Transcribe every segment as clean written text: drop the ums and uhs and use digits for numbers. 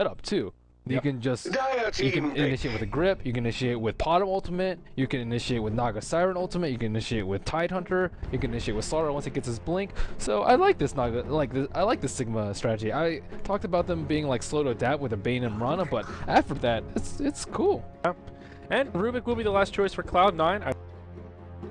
setup too. You can initiate with a grip, you can initiate with Potom ultimate, you can initiate with Naga Siren ultimate, you can initiate with Tidehunter, you can initiate with SLTV once it gets his blink. So I like this Naga, I like this Sigma strategy. I talked about them being like slow to adapt with a Bane and Mirana, but after that, it's cool. Yeah. And Rubik will be the last choice for Cloud9. I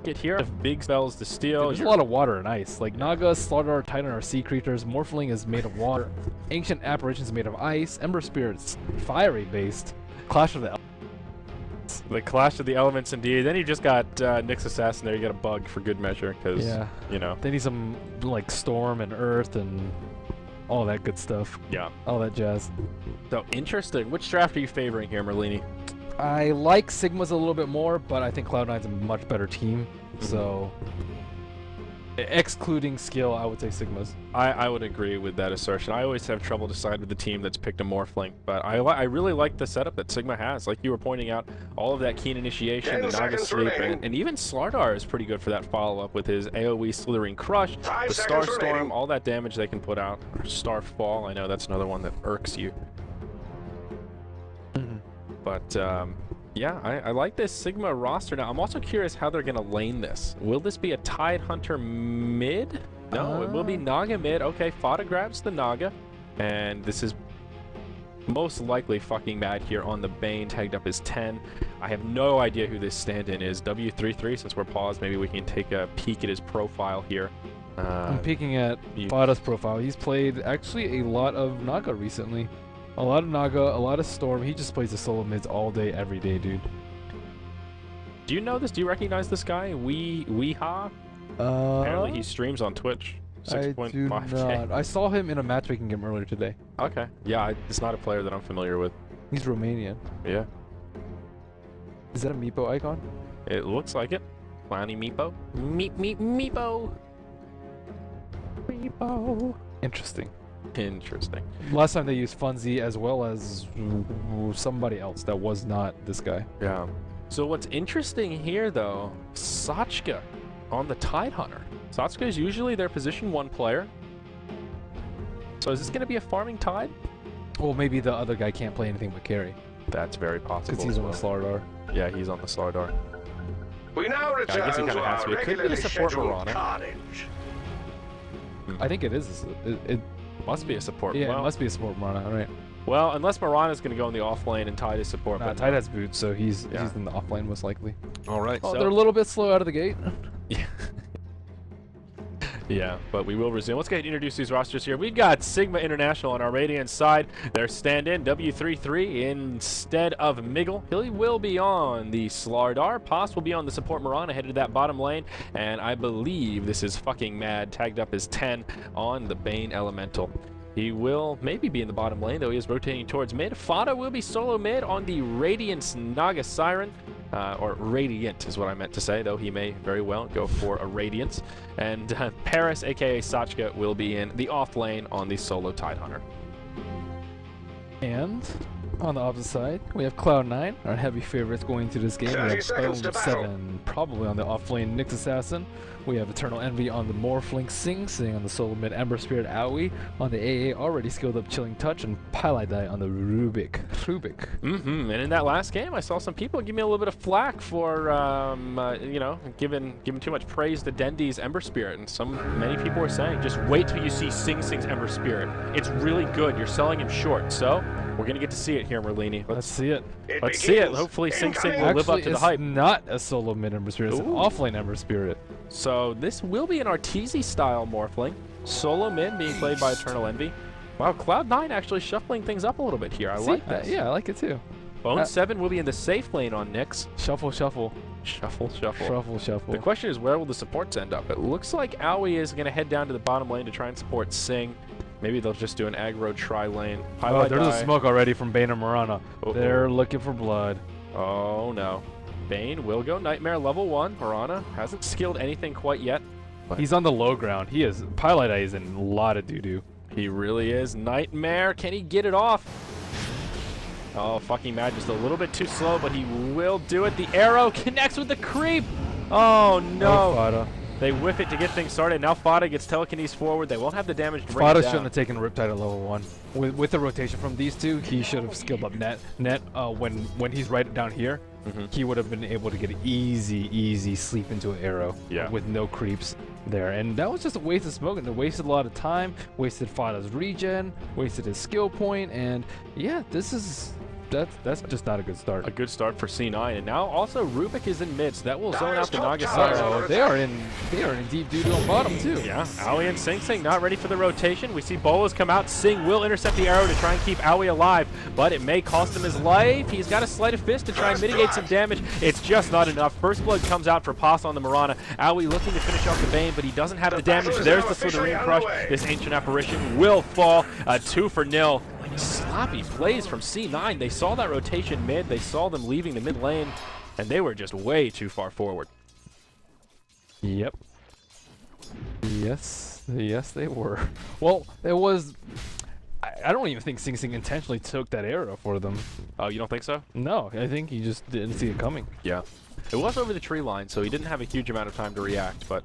get here if big spells to steal. There's a lot of water and ice. Like Naga, SLTV, Titan are sea creatures. Morphling is made of water. Ancient Apparitions is made of ice. Ember Spirit's fiery based. Clash of the Elements. The Clash of the Elements indeed. Then you just got Nyx Assassin there. You got a bug for good measure because, you know. They need some like Storm and Earth and all that good stuff. Yeah. All that jazz. So interesting. Which draft are you favoring here, Merlini? I like Sigma's a little bit more, but I think Cloud9's a much better team. So, excluding skill, I would say Sigma's. I would agree with that assertion. I always have trouble deciding with the team that's picked a Morphling, but I really like the setup that Sigma has. Like you were pointing out, all of that keen initiation, the Naga Sleep, and even SLTV is pretty good for that follow-up with his AoE Slithering Crush, the Star Storm, all that damage they can put out. Or Starfall, I know that's another one that irks you. But, yeah, I like this Sigma roster. Now, I'm also curious how they're going to lane this. Will this be a Tidehunter mid? No, it will be Naga mid. Okay, Fada grabs the Naga. And this is most likely fucking mad here on the Bane, tagged up as 10. I have no idea who this stand-in is. W33, since we're paused, maybe we can take a peek at his profile here. I'm peeking at Fada's profile. He's played actually a lot of Naga recently. A lot of Naga, a lot of Storm. He just plays the solo mids all day, every day, dude. Do you know this? Do you recognize this guy? Weeha? Apparently he streams on Twitch. 6.5K. I saw him in a matchmaking game earlier today. Okay. Yeah, it's not a player that I'm familiar with. He's Romanian. Yeah. Is that a Meepo icon? It looks like it. Clowny Meepo. Meepo. Meepo. Interesting. Interesting. Last time they used Funzy as well as somebody else that was not this guy. Yeah. So what's interesting here, though, Sachka on the Tidehunter. Sachka is usually their position 1 player. So is this going to be a farming Tide? Well, maybe the other guy can't play anything but carry. That's very possible. Because he's on the SLTV. Yeah, he's on the SLTV. We now return I guess it kind of has to be. It could be a support Mirana. I think it is. It must be a support. Yeah, well, it must be a support Mirana, right? Well, unless Mirana's going to go in the off lane and Tide is support. Nah, but Tide has boots, so he's in the off lane most likely. All right. Oh, so they're a little bit slow out of the gate. Yeah. Yeah, but we will resume. Let's go ahead and introduce these rosters here. We've got Sigma International on our Radiant side. Their stand-in, W33, instead of Miggle. He will be on the SLTV. Pos will be on the support Mirana, headed to that bottom lane. And I believe this is fucking mad, tagged up as 10 on the Bane Elemental. He will maybe be in the bottom lane, though he is rotating towards mid. Fada will be solo mid on the Radiance Naga Siren. Or Radiant is what I meant to say, though he may very well go for a Radiance. And Paris, aka Sachka, will be in the off lane on the solo Tidehunter. And on the opposite side, we have Cloud9, our heavy favorites going to this game. We have 7 probably on the off lane Nyx Assassin. We have Eternal Envy on the Morphling, Sing on the solo mid Ember Spirit Aoi, on the AA already skilled up Chilling Touch, and Pylai on the Rubik. And in that last game, I saw some people give me a little bit of flack for, you know, giving too much praise to Dendi's Ember Spirit, and many people were saying, just wait till you see Sing's Ember Spirit. It's really good. You're selling him short, so we're gonna get to see it here, Merlini. Let's see it. Let's see it. Hopefully Sing will live up to the hype. It's not a solo mid Ember Spirit, it's an offlane Ember Spirit. So this will be an Arteezy style Morphling. Solo mid being played by Eternal Envy. Wow, Cloud9 actually shuffling things up a little bit here. I like this. Yeah, I like it too. Bone 7 will be in the safe lane on Nyx. Shuffle. Shuffle. The question is, where will the supports end up? It looks like Aoi is going to head down to the bottom lane to try and support Sing. Maybe they'll just do an aggro tri-lane. Oh, there's a smoke already from Bane and Mirana. They're looking for blood. Oh, no. Bane will go Nightmare level 1. Mirana hasn't skilled anything quite yet. He's on the low ground. Pylai is in a lot of doo-doo. He really is. Nightmare, can he get it off? Oh, fucking mad, just a little bit too slow, but he will do it. The arrow connects with the creep. Oh, no. They whiff it to get things started. Now Fada gets telekinesis forward. They won't have the damage to bring Fada it down. shouldn't have taken Riptide at level 1. With the rotation from these two, he should have skilled up Net. When he's right down here, he would have been able to get an easy sleep into an arrow with no creeps there. And that was just a waste of smoke, and it wasted a lot of time, wasted Fada's regen, wasted his skill point, and yeah, that's just not a good start. A good start for C9, and now also Rubik is in mid, so that will zone out the Naga Siren. Oh, they are in deep doo on bottom too. Yeah, Aoi and Sing Sing not ready for the rotation. We see Bolas come out. Sing will intercept the arrow to try and keep Aoi alive, but it may cost him his life. He's got a sleight of fist to try and mitigate some damage. It's just not enough. First blood comes out for Pass on the Mirana. Aoi looking to finish off the Bane, but he doesn't have the damage. There's the Slitherine Crush. This Ancient Apparition will fall. 2-0. Sloppy plays from C9. They saw that rotation mid. They saw them leaving the mid lane, and they were just way too far forward. Yep. Yes, they were. Well, it was. I don't even think Sing Sing intentionally took that arrow for them. Oh, you don't think so? No, I think he just didn't see it coming. Yeah. It was over the tree line, so he didn't have a huge amount of time to react, but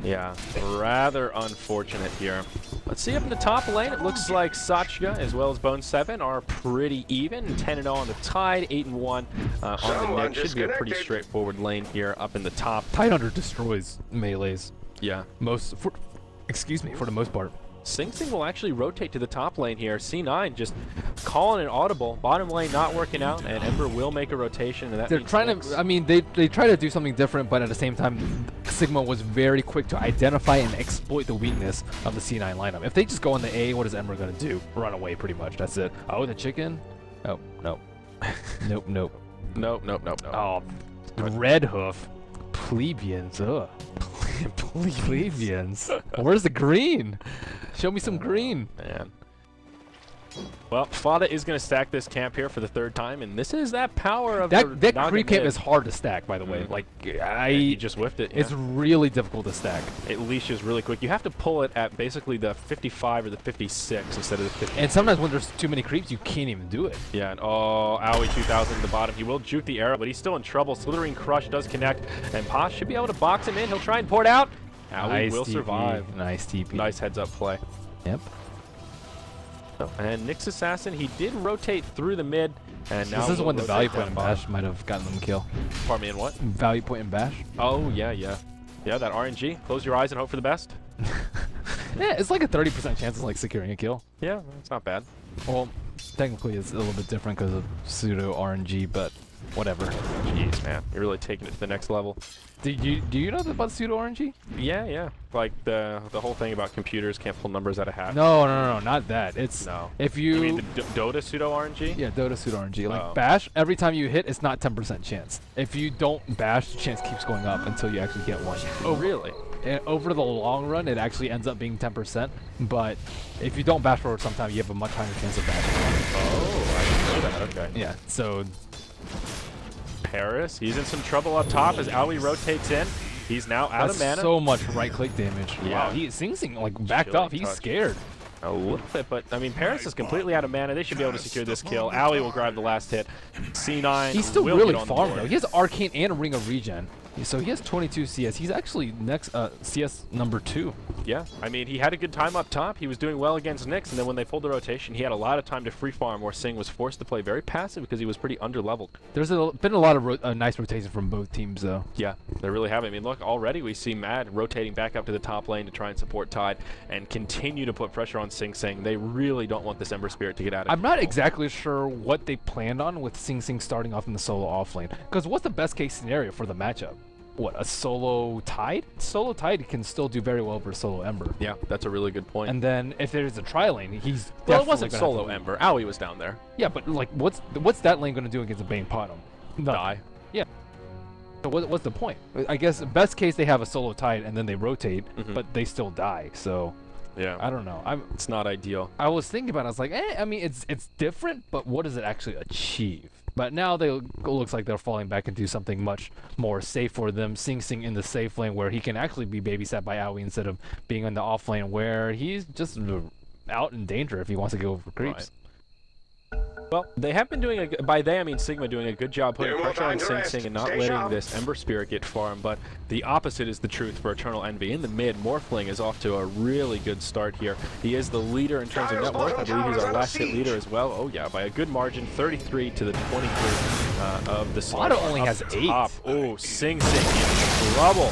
yeah, rather unfortunate here. Let's see up in the top lane. It looks like Sachka as well as Bone 7 are pretty even. 10-0 on the Tide, 8-1 on the Nick. Should be a pretty straightforward lane here up in the top. Tidehunter destroys melees. Yeah. For the most part. Sing Sing will actually rotate to the top lane here. C9 just calling it audible. Bottom lane not working out, and Ember will make a rotation. And that they're trying to. I mean, they try to do something different, but at the same time, Sigma was very quick to identify and exploit the weakness of the C9 lineup. If they just go on the A, what is Ember gonna do? Run away, pretty much. That's it. Oh, the chicken? Oh, no. Nope. Nope. Oh, Red Hoof. Plebeians. Ugh. Plebeians. Where's the green? Show me some green. Man. Well, Fada is going to stack this camp here for the third time, and this is that power of that creep camp is hard to stack, by the way. Like he just whiffed it. It's really difficult to stack. It leashes really quick. You have to pull it at basically the 55 or the 56 instead of the 50. And sometimes when there's too many creeps, you can't even do it. Yeah, and oh, Aoi 2000 at the bottom. He will juke the arrow, but he's still in trouble. Slithering Crush does connect, and Posh should be able to box him in. He'll try and pour it out. Aoi will survive. Nice TP. Nice heads-up play. Yep. And Nyx Assassin, he did rotate through the mid, and now this is when the value point and bash might have gotten them kill. Pardon me, in what? Value point and bash. Oh, yeah. Yeah, that RNG. Close your eyes and hope for the best. Yeah, it's like a 30% chance of like securing a kill. Yeah, it's not bad. Well, technically it's a little bit different because of pseudo RNG, but whatever. Jeez, man. You're really taking it to the next level. Do you know about pseudo RNG? Yeah. Like the whole thing about computers can't pull numbers out of hat. No, not that. It's if you mean the Dota pseudo RNG? Yeah, Dota pseudo RNG. Like bash, every time you hit, it's not 10% chance. If you don't bash, the chance keeps going up until you actually get one. Oh, really? And over the long run, it actually ends up being 10%. But if you don't bash forward, sometimes you have a much higher chance of bashing. Oh, I didn't know that. Okay. Yeah. So. Paris, he's in some trouble up top as Aoi rotates in. He's now out of mana. That's so much right-click damage. Yeah. Wow, Sing Sing like backed off. He's scared. A little bit, but I mean, Paris is completely out of mana. They should be able to secure this kill. Aoi will grab the last hit. C9. He's still really farmed though. He has Arcane and a Ring of Regen. So he has 22 CS. He's actually next CS number 2. Yeah, I mean, he had a good time up top. He was doing well against Nyx, and then when they pulled the rotation, he had a lot of time to free farm, where Sing was forced to play very passive because he was pretty underleveled. There's been a lot of nice rotation from both teams, though. Yeah, they really have. I mean, look, already we see Mad rotating back up to the top lane to try and support Tide and continue to put pressure on Sing Sing. They really don't want this Ember Spirit to get out of I'm not exactly sure what they planned on with Sing Sing starting off in the solo off lane. Because what's the best case scenario for the matchup? What, a solo Tide? Solo Tide can still do very well versus solo Ember. Yeah, that's a really good point. And then if there's a tri lane, he's well, it wasn't solo Ember. Aoi was down there. Yeah, but like, what's that lane going to do against a Bane Potom? Die. Yeah. So what's the point? I guess best case they have a solo Tide and then they rotate, but they still die. So yeah, I don't know. It's not ideal. I was thinking about it. I was like, I mean, it's different, but what does it actually achieve? But now it looks like they're falling back into something much more safe for them. Sing Sing in the safe lane where he can actually be babysat by Aoi instead of being in the off lane where he's just out in danger if he wants to go for creeps. Right. Well, they have been doing by they I mean Sigma doing a good job putting pressure on Sing Sing and not letting this Ember Spirit get farmed, but the opposite is the truth for Eternal Envy. In the mid, Morphling is off to a really good start here. He is the leader in terms of net worth. I believe he's our last hit leader as well. Oh yeah, by a good margin, 33 to the 23 of the Slaughter. only has 8. Oh, Sing Sing in trouble.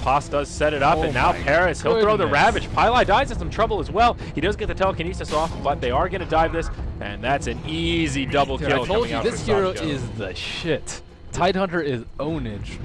Pos does set it up, and now Paris, he'll throw the goodness. Ravage. Pylai dies in some trouble as well. He does get the telekinesis off, but they are going to dive this, and that's an easy double Dude, kill. I told coming you, out this for hero Sasha. is the shit. Tidehunter is ownage.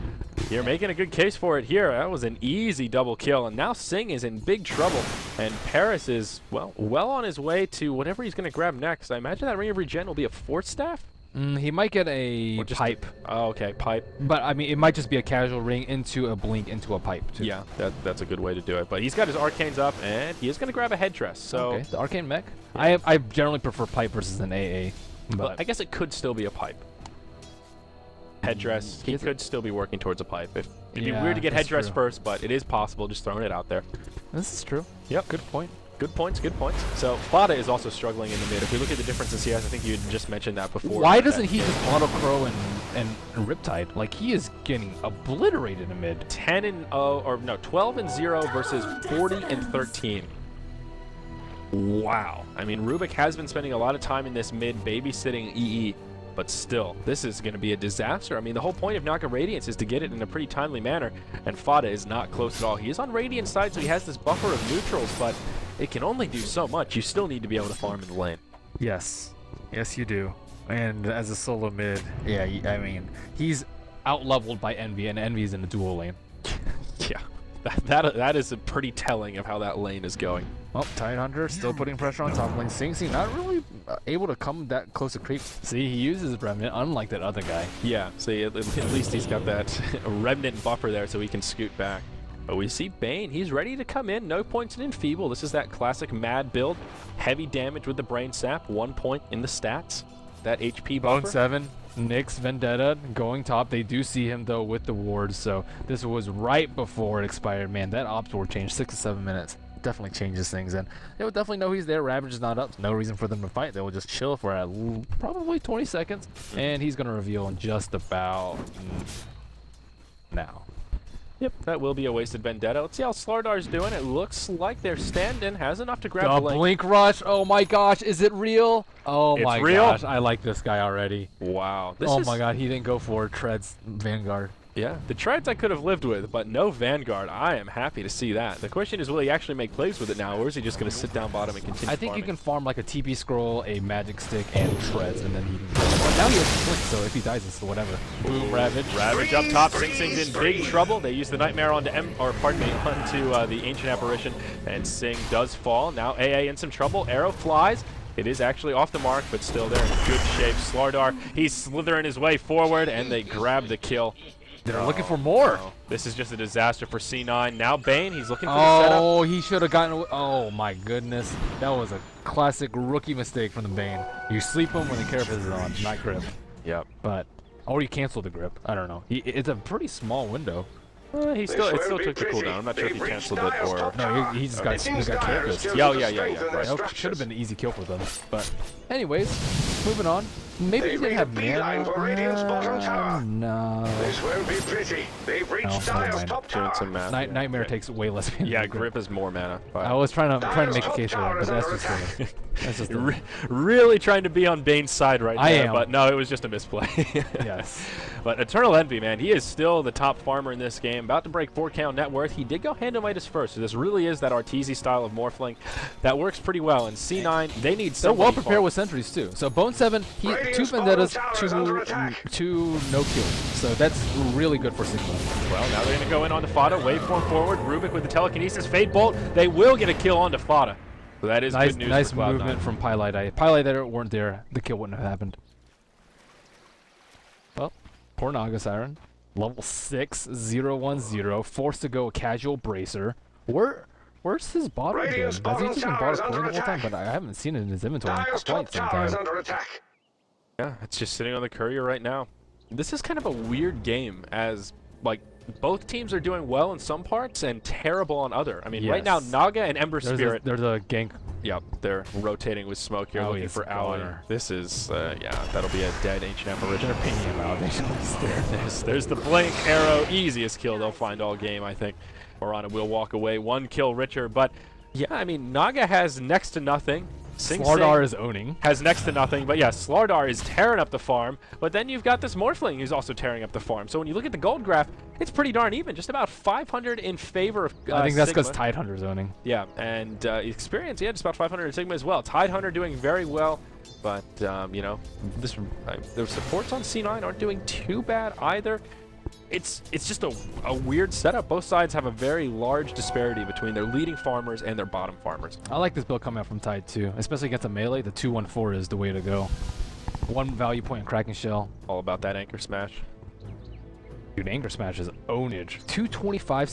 You're making a good case for it here. That was an easy double kill, and now Sing is in big trouble, and Paris is, well on his way to whatever he's going to grab next. I imagine that Ring of Regen will be a Force Staff? He might get a Or just pipe. Oh, okay, pipe. But, I mean, it might just be a casual ring into a blink into a pipe, too. Yeah, that's a good way to do it. But he's got his arcanes up, and he is going to grab a headdress. So Okay, the Arcane Mech. I generally prefer pipe versus an AA. well, But I guess it could still be a pipe. Headdress, he could still be working towards a pipe. It'd be Yeah, weird to get that's headdress true. first, but it is possible, just throwing it out there. this is true. Yep. Good point. Good points, good points. So Fada is also struggling in the mid. If we look at the differences here, I think you just mentioned that before. Why doesn't he just auto crow and Riptide? Like, he is getting obliterated in mid. 10 and 0, or no, 12 and 0 versus 40 and 13. Wow. I mean, Rubik has been spending a lot of time in this mid babysitting EE, but still, this is going to be a disaster. I mean, the whole point of Naga Radiance is to get it in a pretty timely manner, and Fada is not close at all. He is on Radiant's side, so he has this buffer of neutrals, but it can only do so much. You still need to be able to farm in the lane. Yes. Yes, you do. And as a solo mid, yeah, I mean, he's out-leveled by Envy, and Envy's in the dual lane. Yeah, that is a pretty telling of how that lane is going. Well, Tidehunter still putting pressure on top lane. Sing Sing not really able to come that close to creep. See, he uses Remnant, unlike that other guy. Yeah, see, at least he's got that remnant buffer there so he can scoot back. But we see Bane, he's ready to come in, no points in Enfeeble. This is that classic mad build. Heavy damage with the Brain Sap, 1 point in the stats. That HP buffer. Bone 7, Nyx, Vendetta going top. They do see him, though, with the wards, so this was right before it expired. Man, that ops ward changed 6 to 7 minutes. Definitely changes things, and they would definitely know he's there. Ravage is not up. No reason for them to fight. They will just chill for probably 20 seconds, and he's going to reveal in just about now. Yep, that will be a wasted Vendetta. Let's see how Slardar's doing. It looks like their stand-in has enough to grab the The lane. Blink Rush. Oh my gosh, is it real? Oh It's my real? gosh, I like this guy already. Wow. Oh my god, he didn't go for Treads Vanguard. Yeah, the treads I could have lived with, but no Vanguard. I am happy to see that. The question is, will he actually make plays with it now, or is he just going to sit down bottom and continue I think farming? you can farm like a TP scroll, a magic stick, and Treads, and then he can go. But now he has Blink, so if he dies, it's whatever. Boom, Ravage. Ravage up top. Sing Sing's in big trouble. They use the Nightmare onto onto the Ancient Apparition, and Sing does fall. Now AA in some trouble. Arrow flies. It is actually off the mark, but still they're in good shape. Slardar, he's slithering his way forward, and they grab the kill. They're looking for more. No. This is just a disaster for C9. Now Bane, he's looking for the setup. Oh, he should have gotten away. Oh my goodness. That was a classic rookie mistake from the Bane. You sleep him when the carapace is on, not grip. Yep. But, or you cancel the grip. I don't know. It's a pretty small window. It still took the cooldown. I'm not sure if he canceled it or... No, he just got carapace. Yeah. Right. That should have been an easy kill for them. But, anyways, moving on. Maybe he didn't have mana. No. This won't be pretty. They've reached never Dire's mind. top Doing tower. some math. Nightmare takes way less mana. Yeah, than grip is more mana. I was trying to make a case for that, but that's just that's just Really trying to be on Bane's side right I there, am. but no, it was just a misplay. yes. But Eternal Envy, man, he is still the top farmer in this game. About to break 4K on net worth. He did go Handomitis first, so this really is that Arteezy style of Morphling. That works pretty well. And C9, they need They're somebody well prepared farm. with sentries too. So Bone 7, he 2 vendettas, two no kills. So that's really good for Sigma. Well, now they're going to go in on the Fada. Waveform forward. Rubik with the telekinesis. Fade Bolt. They will get a kill onto Fada. So that is Nice, good news nice for Cloud9. movement from Pylai. Pylai that weren't there, the kill wouldn't have happened. Well, poor Naga Siren. Level 6, 010, forced to go casual bracer. Where's his bottom been? Has he just been bought a coin the whole time? But I haven't seen it in his inventory in Dire's top quite some tower is time. under attack. Yeah, it's just sitting on the courier right now. This is kind of a weird game as, like, both teams are doing well in some parts and terrible on other. I mean, right Yes. now, Naga and Ember Spirit. There's a gank. Yep, they're rotating with smoke here, looking is for gone. Owie. This is, yeah, that'll be a dead Ancient Apparition. They're pinging him out. They just there. There's the blink arrow, easiest kill they'll find all game, I think. Morana will walk away, 1 kill richer, but yeah, I mean, Naga has next to nothing. SLTV is owning. Has next to nothing, but yeah, SLTV is tearing up the farm, but then you've got this Morphling who's also tearing up the farm. So when you look at the gold graph, it's pretty darn even, just about 500 in favor of I think that's because Sigma. Tidehunter's owning. Yeah, and experience, yeah, just about 500 in Sigma as well. Tidehunter doing very well, but, you know, the supports on C9 aren't doing too bad either. It's just a weird setup. Both sides have a very large disparity between their leading farmers and their bottom farmers. I like this build coming out from Tide too, especially against a melee. The 2-1-4 is the way to go. 1 value point in Kraken Shell. All about that anchor smash. Dude, Anchor Smash is ownage. 225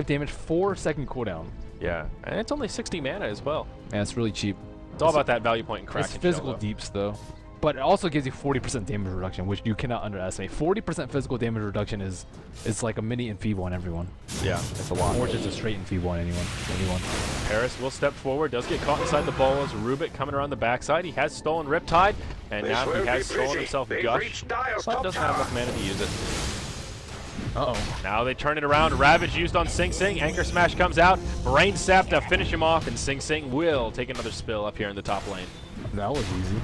damage, 4-second cooldown. Yeah, and it's only 60 mana as well. Yeah, it's really cheap. It's all about that value point in Kraken It's physical Shell, deeps though. But it also gives you 40% damage reduction, which you cannot underestimate. 40% physical damage reduction is like a mini enfeeble on everyone. Yeah, it's a lot. Or just a straight enfeeble on anyone. Paris will step forward, does get caught inside the bolas. Rubik coming around the backside. He has stolen Riptide, and now he has stolen himself Gush, but doesn't have enough mana to use it. Uh-oh. Now they turn it around. Ravage used on Sing Sing. Anchor Smash comes out. Brain Sap to finish him off, and Sing Sing will take another spill up here in the top lane. That was easy.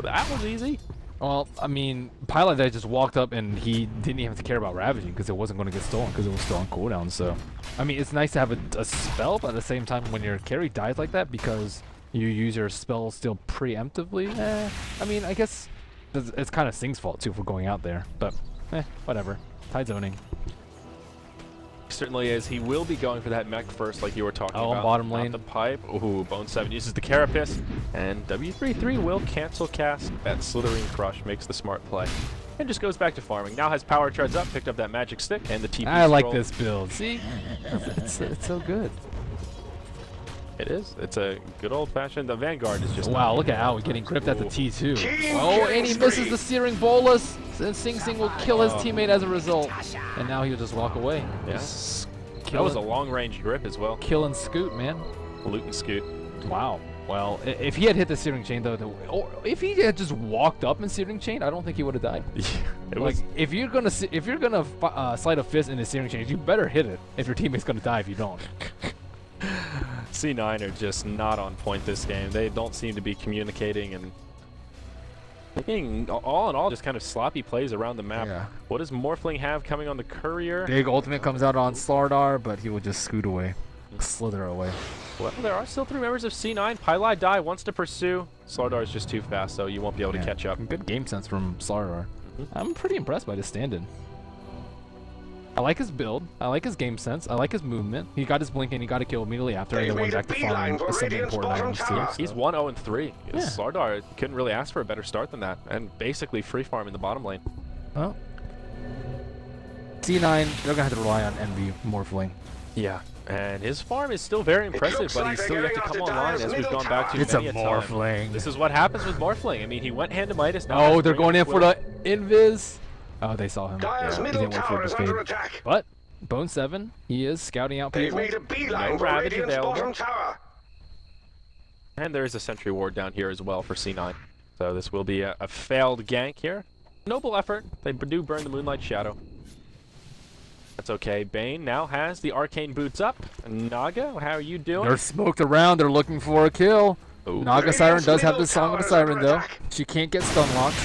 That was easy. Well, I mean, Pilot Day just walked up and he didn't even have to care about Ravaging because it wasn't going to get stolen because it was still on cooldown. So, I mean, it's nice to have a spell, but at the same time, when your carry dies like that because you use your spell still preemptively, I mean, I guess it's kind of Sing's fault too for going out there. But, whatever. Tide's owning. Certainly is. He will be going for that mech first, like you were talking about. Bottom Not lane. the pipe. Ooh, Bone 7 uses the Carapace, and W33 will cancel cast. That Slithering Crush makes the smart play. And just goes back to farming. Now has power treads up, picked up that magic stick, and the TP I like scroll. this build. See? It's so good. It is. It's a good old-fashioned. The Vanguard is just... Wow, look at Owie getting gripped at the T2. King Oh, and he killing misses spree. the Searing Bolus. And Sing Sing will kill his teammate as a result. And now he'll just walk away. Yeah. Just That was a long-range grip as well. kill and scoot, man. Loot and scoot. Wow. Well, if he had hit the Searing Chain though, or if he had just walked up in Searing Chain, I don't think he would have died. It Like was... if you're gonna slide a fist into Searing Chain, you better hit it. If your teammate's gonna die if you don't. C9 are just not on point this game. They don't seem to be communicating, and being all in all just kind of sloppy plays around the map. Yeah. What does Morphling have coming on the Courier? Big ultimate comes out on SLTV, but he will just scoot away, slither away. Well, there are still 3 members of C9. Pylai Dai wants to pursue. SLTV is just too fast, so you won't be able to catch up. Good game sense from SLTV. I'm pretty impressed by this stand-in. I like his build. I like his game sense. I like his movement. He got his blink and he got a kill immediately after, and They then went made a back to beeline farming for some Radiant's important bottom items too. tower. He's 1-0-3. Yeah. SLTV couldn't really ask for a better start than that, and basically free farm in the bottom lane. Well, C9, they're gonna have to rely on Envy Morphling. Yeah, and his farm is still very impressive, looks but like he's they're still yet to getting come off the online, Dyer's as we've middle gone back to tower. It's a many time. Morphling. This is what happens with Morphling. I mean, he went hand to Midas. Now Oh, has they're Brain going in for Will. the Invis. Oh, they saw him. Dyer's He middle didn't wait for tower it is to under fade. attack. But Bone 7, he is scouting out They've people. made a beeline No for Ravage Radiant's available. bottom tower. And there is a Sentry Ward down here as well for C9. So this will be a failed gank here. Noble effort. They do burn the Moonlight Shadow. That's okay. Bane now has the Arcane Boots up. Naga, how are you doing? They're smoked around. They're looking for a kill. Ooh. Naga Siren does have middle the Song of the tower is Siren under though. attack. She can't get stun locked.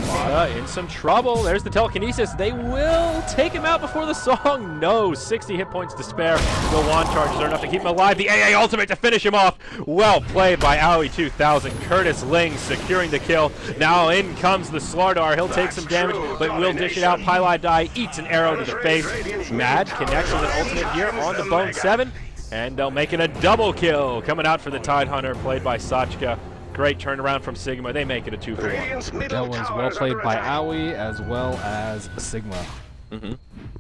Mata in some trouble. There's the telekinesis. They will take him out before the song. No, 60 hit points to spare. The wand charges are enough to keep him alive. The AA ultimate to finish him off. Well played by Owie 2000. Curtis Ling securing the kill. Now in comes the SLTV. He'll take some damage, but will dish it out. Pylai Dai eats an arrow to the face. Mad connects with an ultimate here on the Bone 7. And they'll make it a double kill. Coming out for the Tidehunter, played by Sachka. Great turnaround from Sigma. They make it a 2-for-1. Radiant's middle That was tower well is played under by attack. Owie as well as Sigma. Mm-hmm.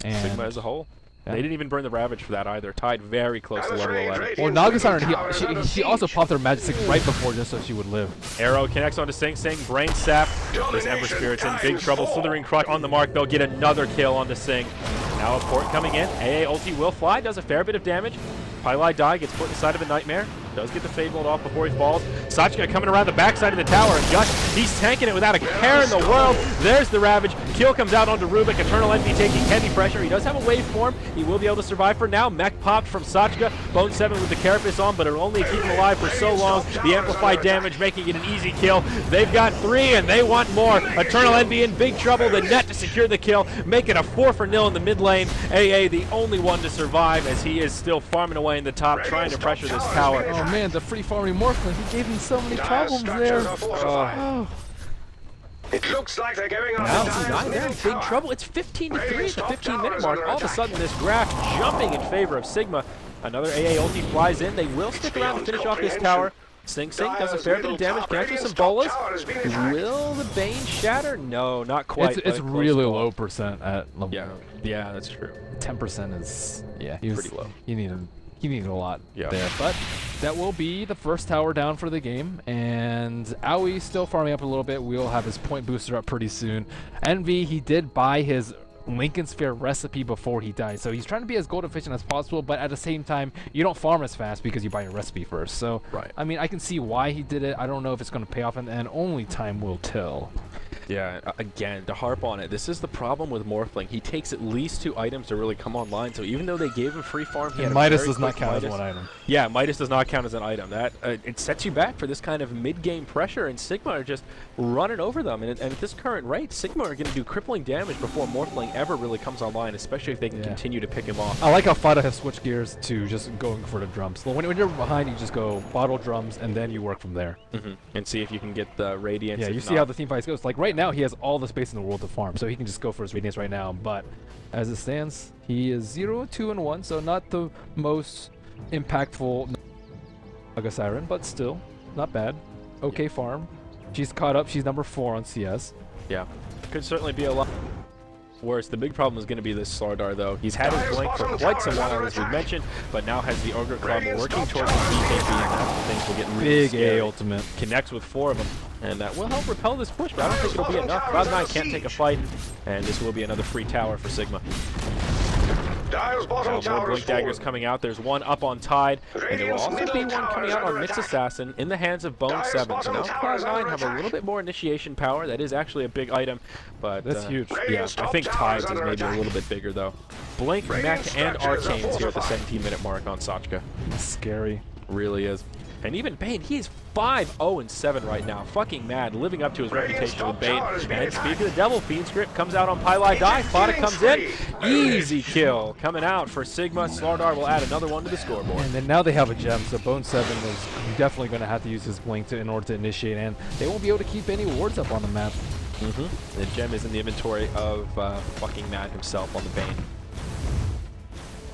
And Sigma as a whole. They didn't even burn the Ravage for that either. Tied very close to level 11. Well, Naga Siren, she also popped her Magic Stick right before just so she would live. Arrow connects onto Sing Sing. Brain Sap. This Ember Spirit's in big trouble. Slithering Crutch on the mark. They'll get another kill onto Sing. Now a port coming in. AA ulti will fly. Does a fair bit of damage. Pylai Die gets put inside of a Nightmare. Does get the Fade Bolt off before he falls. Sachka coming around the backside of the tower. And Gush, he's tanking it without a care in the world. There's the Ravage. Kill comes out onto Rubik. Eternal Envy taking heavy pressure. He does have a wave form. He will be able to survive for now. Mech popped from Sachka. Bone 7 with the Carapace on, but it'll only keep him alive for so long. The amplified damage making it an easy kill. They've got 3 and they want more. Eternal Envy in big trouble. The net to secure the kill. Make it a 4-0 in the mid lane. AA the only one to survive as he is still farming away in the top, trying to pressure this tower. Oh man, the free farming Morphling, he gave him so many problems there. Oh. It looks like they're going on. Now SLTV, they're in big trouble. It's 15-3 at the 15-minute mark. All of a sudden, this graph jumping in favor of Sigma. Another AA ulti flies in. They will stick around to finish off this tower. Sing Sing does a fair bit of damage. Connects with some bolas. Will the Bane shatter? No, not quite. It's really low percent at level. Yeah, that's true. 10% is pretty low. He needed a lot there. But that will be the first tower down for the game, and Aoi still farming up a little bit. We'll have his point booster up pretty soon. Envy, he did buy his Lincoln Sphere recipe before he died, so he's trying to be as gold efficient as possible, but at the same time, you don't farm as fast because you buy your recipe first. So, I mean, I can see why he did it. I don't know if it's going to pay off in the end. Only time will tell. Yeah, again, to harp on it, this is the problem with Morphling. He takes at least 2 items to really come online, so even though they gave him free farm, he had Midas does not count as one item. Yeah, Midas does not count as an item. That it sets you back for this kind of mid-game pressure, and Sigma are just running over them. And at this current rate, Sigma are going to do crippling damage before Morphling ever really comes online, especially if they can continue to pick him off. I like how Fada has switched gears to just going for the drums. So when you're behind, you just go bottle drums, and then you work from there. And see if you can get the Radiance. Yeah, you see how the team fights goes. Like right now, he has all the space in the world to farm, so he can just go for his Radiance right now. But as it stands, he is 0, 2, and 1, so not the most impactful Naga Siren, but still not bad. Okay farm. She's caught up. She's number 4 on CS. Yeah, could certainly be a lot worse. The big problem is going to be this SLTV, though. He's had his blink for quite some while, as we mentioned, but now has the Ogre Club working towards his BKB, and that's when things will get really scary. A ultimate. Connects with 4 of them, and that will help repel this push, but I don't think it'll be enough. Cloud9 can't take a fight, and this will be another free tower for Sigma. More Blink Daggers coming out. There's one up on Tide, and there will also be one coming out on Mix Assassin in the hands of Bone 7. So now Cloud9 have a little bit more initiation power. That is actually a big item, but that's huge. Yeah, I think Tide's is maybe a little bit bigger, though. Blink, Mech, and Arcanes here at the 17-minute mark on Sachka. Scary. Really is. And even Bane, he is 5-0-7 right now. Fucking mad, living up to his reputation with Bane. And speaking of the devil, Fiend Script comes out on Pylai Die. Fada comes in. Easy kill coming out for Sigma. SLTV will add another one to the scoreboard. And then now they have a gem, so Bone 7 is definitely going to have to use his blink in order to initiate, and they won't be able to keep any wards up on the map. The gem is in the inventory of fucking Matt himself on the Bane.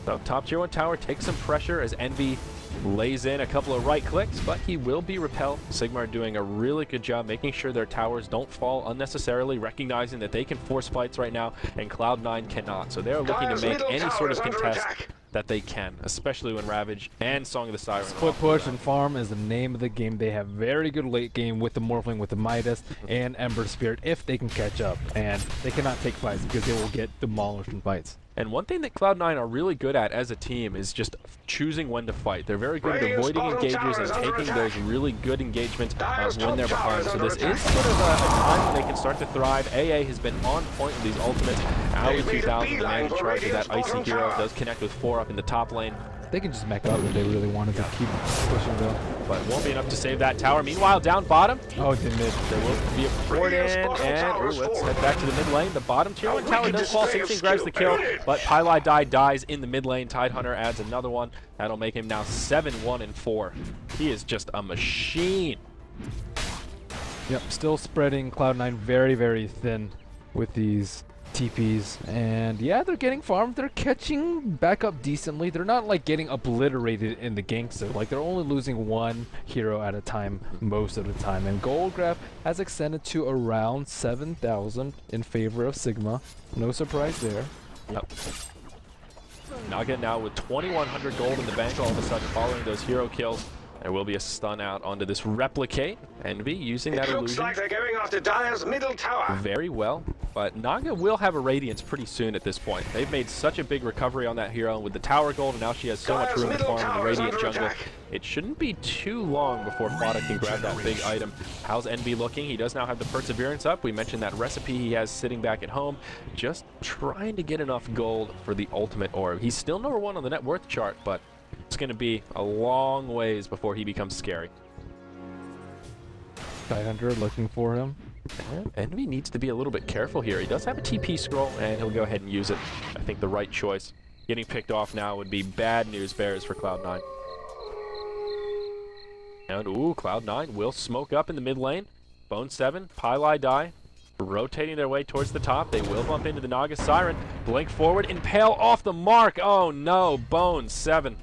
So top tier 1 tower takes some pressure as Envy lays in a couple of right clicks, but he will be repelled. Sigma are doing a really good job making sure their towers don't fall unnecessarily, recognizing that they can force fights right now and Cloud9 cannot. So they're looking to make any sort of contest that they can, especially when Ravage and Song of the Siren. Split push and farm is the name of the game. They have very good late game with the Morphling, with the Midas, and Ember Spirit if they can catch up. And they cannot take fights because they will get demolished in fights. And one thing that Cloud9 are really good at as a team is just choosing when to fight. They're very good at avoiding engages and taking those really good engagements when they're behind. So this is sort of a time when they can start to thrive. AA has been on point with these ultimates. Aoi 2000, the man in charge of that Icy Hero, does connect with 4 up in the top lane. They can just mech up if they really wanted to keep pushing though. But it won't be enough to save that tower. Meanwhile, down bottom. Oh, it's in mid. There will be a port in, and let's head back to the mid lane. The bottom tier 1 tower does fall. 16 grabs the kill, but Pylai Die dies in the mid lane. Tidehunter adds another one. That'll make him now 7-1-4. He is just a machine. Yep, still spreading Cloud9 very, very thin with these TPs, and yeah, they're getting farmed. They're catching back up decently. They're not like getting obliterated in the ganks though. Like they're only losing 1 hero at a time most of the time, and gold graph has extended to around 7,000 in favor of Sigma. No surprise there. Yep. Naga now with 2,100 gold in the bank all of a sudden following those hero kills. There will be a stun out onto this replicate. Envy using that illusion. Looks like they're going after Dire's middle tower. Very well, but Naga will have a Radiance pretty soon at this point. They've made such a big recovery on that hero with the tower gold, and now she has so much room to farm in the Radiant jungle. It shouldn't be too long before Fada can grab that big item. How's Envy looking? He does now have the Perseverance up. We mentioned that recipe he has sitting back at home. Just trying to get enough gold for the ultimate orb. He's still number 1 on the net worth chart, but it's going to be a long ways before he becomes scary. Tidehunter looking for him. Envy needs to be a little bit careful here. He does have a TP scroll, and he'll go ahead and use it. I think the right choice. Getting picked off now would be bad news bears for Cloud9. And, ooh, Cloud9 will smoke up in the mid lane. Bone 7, Pylai die. Rotating their way towards the top. They will bump into the Naga Siren. Blink forward, impale off the mark. Oh no, Bone 7.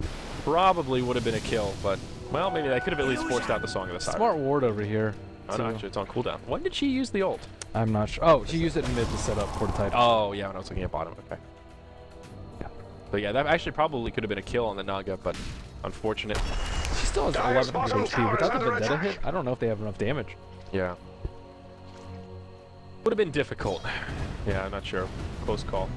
Probably would have been a kill, but, well, maybe they could have at least forced out the Song of the Siren. Smart ward over here. Oh, no, actually, it's on cooldown. When did she use the ult? I'm not sure. Oh, she used it in mid to set up for the Titan. Oh, yeah, when I was looking at bottom. Okay. Yeah. But yeah, that actually probably could have been a kill on the Naga, but unfortunate. She still has 1100 HP. Without the Vendetta hit, I don't know if they have enough damage. Yeah. Would have been difficult. Yeah, I'm not sure. Close call.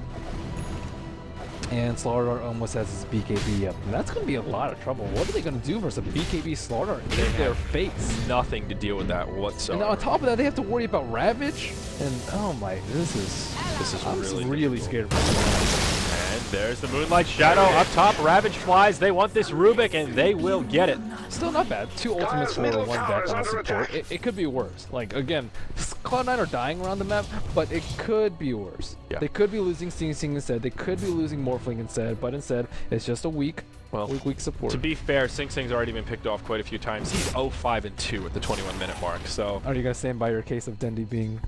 And SLTV almost has his BKB up. And that's going to be a lot of trouble. What are they going to do versus a BKB SLTV in their face? Nothing to deal with that whatsoever. And on top of that, they have to worry about Ravage. And oh my, this is really scared of this. And there's the Moonlight Shadow up top. Ravage flies. They want this Rubik, and they will get it. Still not bad. 2 ultimates for 1 deck on support. It could be worse. Like, again, Cloud9 are dying around the map, but it could be worse. Yeah. They could be losing Sing Sing instead. They could be losing Morphling instead, but instead, it's just a weak support. To be fair, Sing Sing's already been picked off quite a few times. He's 0-5-2 at the 21-minute mark, so... Are you going to stand by your case of Dendi being...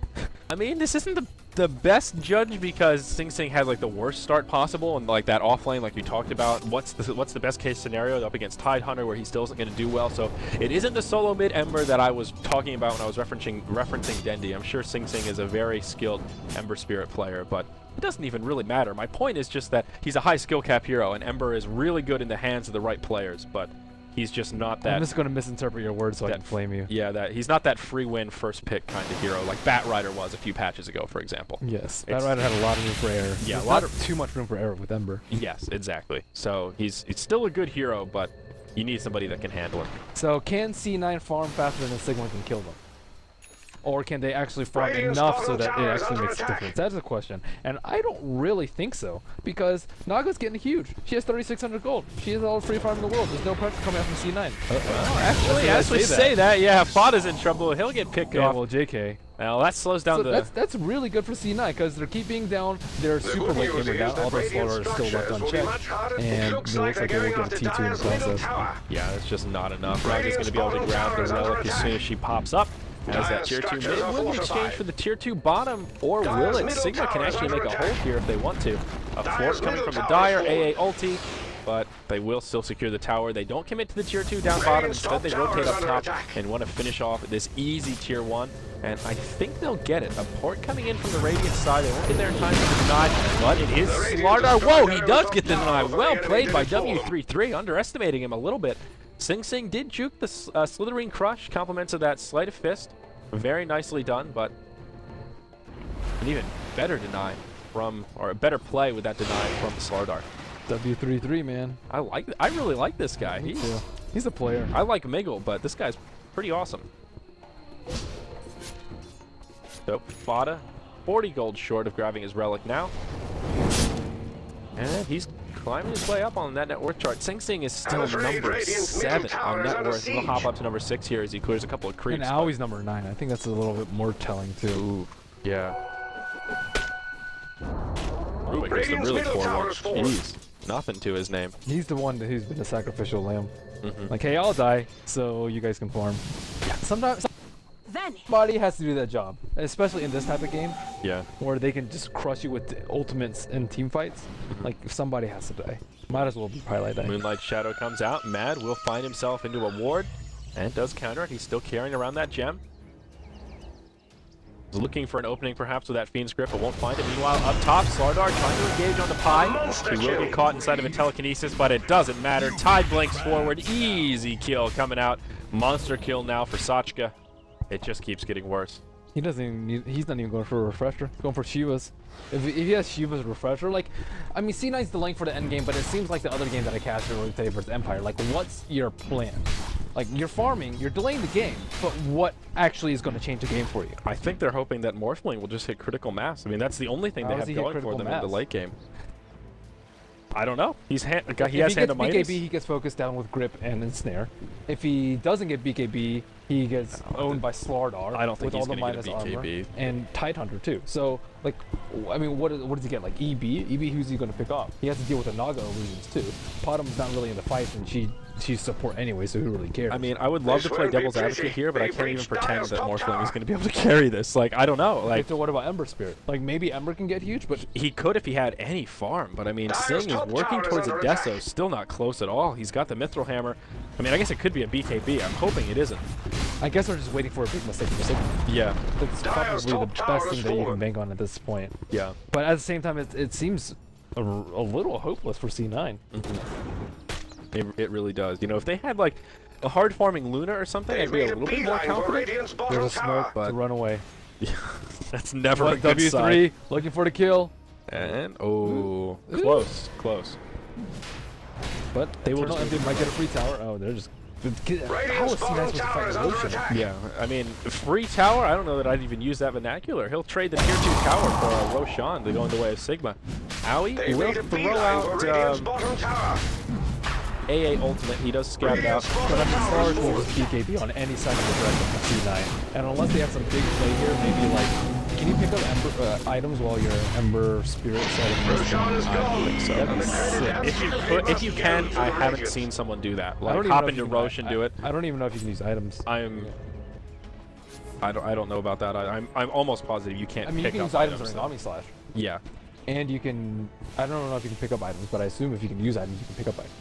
I mean, this isn't the best judge because Sing Sing had like the worst start possible and like that off lane like we talked about. What's the best case scenario up against Tidehunter where he still isn't going to do well? So it isn't the solo mid Ember that I was talking about when I was referencing Dendi. I'm sure Sing Sing is a very skilled Ember Spirit player, but it doesn't even really matter. My point is just that he's a high skill cap hero and Ember is really good in the hands of the right players, but he's just not that... I'm just going to misinterpret your words so I can flame you. Yeah, he's not that free win first pick kind of hero like Bat Rider was a few patches ago, for example. Yes, Bat Rider had a lot of room for error. Yeah, too much room for error with Ember. Yes, exactly. So he's still a good hero, but you need somebody that can handle him. So can C9 farm faster than Sigma can kill them? Or can they actually farm enough so that it actually makes a difference? That's the question. And I don't really think so, because Naga's getting huge. She has 3,600 gold. She has all the free farm in the world. There's no pressure coming out from C9. Well, actually, as we say that, yeah, Fada's in trouble. He'll get picked off. Well, JK. Well, that slows down that's really good for C9, because they're keeping down their super late gamer down. All their SLTV are still left unchecked. And it looks like they will get a T2 in the process. Yeah, that's just not enough. Naga's going to be able to grab the relic as soon as she pops up. As that tier 2 mid will exchange for the tier 2 bottom, or will it? Sigma can actually make a hold here if they want to. A force coming from the Dire, AA ulti, but they will still secure the tower. They don't commit to the tier 2 down bottom, instead they rotate up top and want to finish off this easy tier 1. And I think they'll get it. A port coming in from the Radiant side. They won't get there in time to deny, but it is SLTV. Whoa, he does get the deny. Well played by W33, underestimating him a little bit. Sing Sing did juke the Slithering Crush, compliments of that Sleight of Fist. Very nicely done, but an even better deny from, or a better play with that deny from SLTV. W33, man. I really like this guy. He's a player. I like Miggle, but this guy's pretty awesome. So Fada, 40 gold short of grabbing his relic now. And he's climbing his way up on that net worth chart. Sing Sing is still number 7 on net worth. He'll hop up to number 6 here as he clears a couple of creeps. And now he's number 9. I think that's a little bit more telling too. Ooh, yeah. Rubik gets the really poor one. Jeez, nothing to his name. He's the one who's been a sacrificial lamb. Like, hey, I'll die so you guys can farm. Yeah. Sometimes somebody has to do that job, especially in this type of game. Yeah. Where they can just crush you with ultimates in team fights. Like, somebody has to die. Might as well be Pylai dying. Moonlight Shadow comes out. Mad will find himself into a ward and does counter it. He's still carrying around that gem. Looking for an opening perhaps with that Fiend's Grip, but won't find it. Meanwhile, up top, SLTV trying to engage on the Pie. He will get caught inside of a telekinesis, but it doesn't matter. Tide blinks forward. Easy kill coming out. Monster kill now for Sachka. It just keeps getting worse. He doesn't even need, he's not even going for a refresher. He's going for Shiva's. If he has Shiva's refresher, like, I mean, C9's the link for the end game, but it seems like the other game that I cast really today versus Empire. Like, what's your plan? Like, you're farming, you're delaying the game, but what actually is going to change the game for you? I think they're hoping that Morphling will just hit critical mass. I mean, that's the only thing they have going for them in the late game. I don't know. He has hand of Midas. If he gets BKB, he gets focused down with Grip and Ensnare. If he doesn't get BKB, he gets owned by SLTV. I don't think with he's all the going to get minus a BKB. armor. And Tidehunter too. So, like, I mean, what does he get? Like EB? EB, who's he going to pick up? He has to deal with the Naga illusions too. Podum's not really in the fight, and she's support anyway, so who really cares? I mean, I would love to play devil's advocate here, but I can't even pretend that Morphling is going to be able to carry this. Like, I don't know. Like, okay, so what about Ember Spirit? Like, maybe Ember can get huge, but he could if he had any farm. But I mean, Singh is working towards a Deso, still not close at all. He's got the Mithril Hammer. I mean, I guess it could be a BKB. I'm hoping it isn't. I guess we're just waiting for a big mistake for Sigma. Yeah. That's probably the best thing that you can bank on at this point. Yeah. But at the same time, it seems a little hopeless for C9. It really does. You know, if they had like a hard farming Luna or something, I'd be a little bit more confident. There's a smoke to run away. That's never a good W3 sign. looking for the kill. And close. But they will. They might get a free tower. Oh, they're just. How is C9 supposed to fight Roshan? Yeah, I mean, free tower. I don't know that I'd even use that vernacular. He'll trade the tier 2 tower for Roshan to go in the way of Sigma. Aoi will throw out AA ultimate. He does scout it out. But I mean, SLTV will just BKB on any side of the direction from C9. And unless they have some big play here, maybe like, can you pick up Ember items while your Ember Spirit setting this? I don't think so. That'd be sick. If you can, I haven't seen someone do that. Like hop into Roche and do it. I don't even know if you can use items. I don't know about that. I'm almost positive you can't. I mean, you pick can up use items during Omni Slash. Yeah. And you can. I don't know if you can pick up items, but I assume if you can use items, you can pick up items.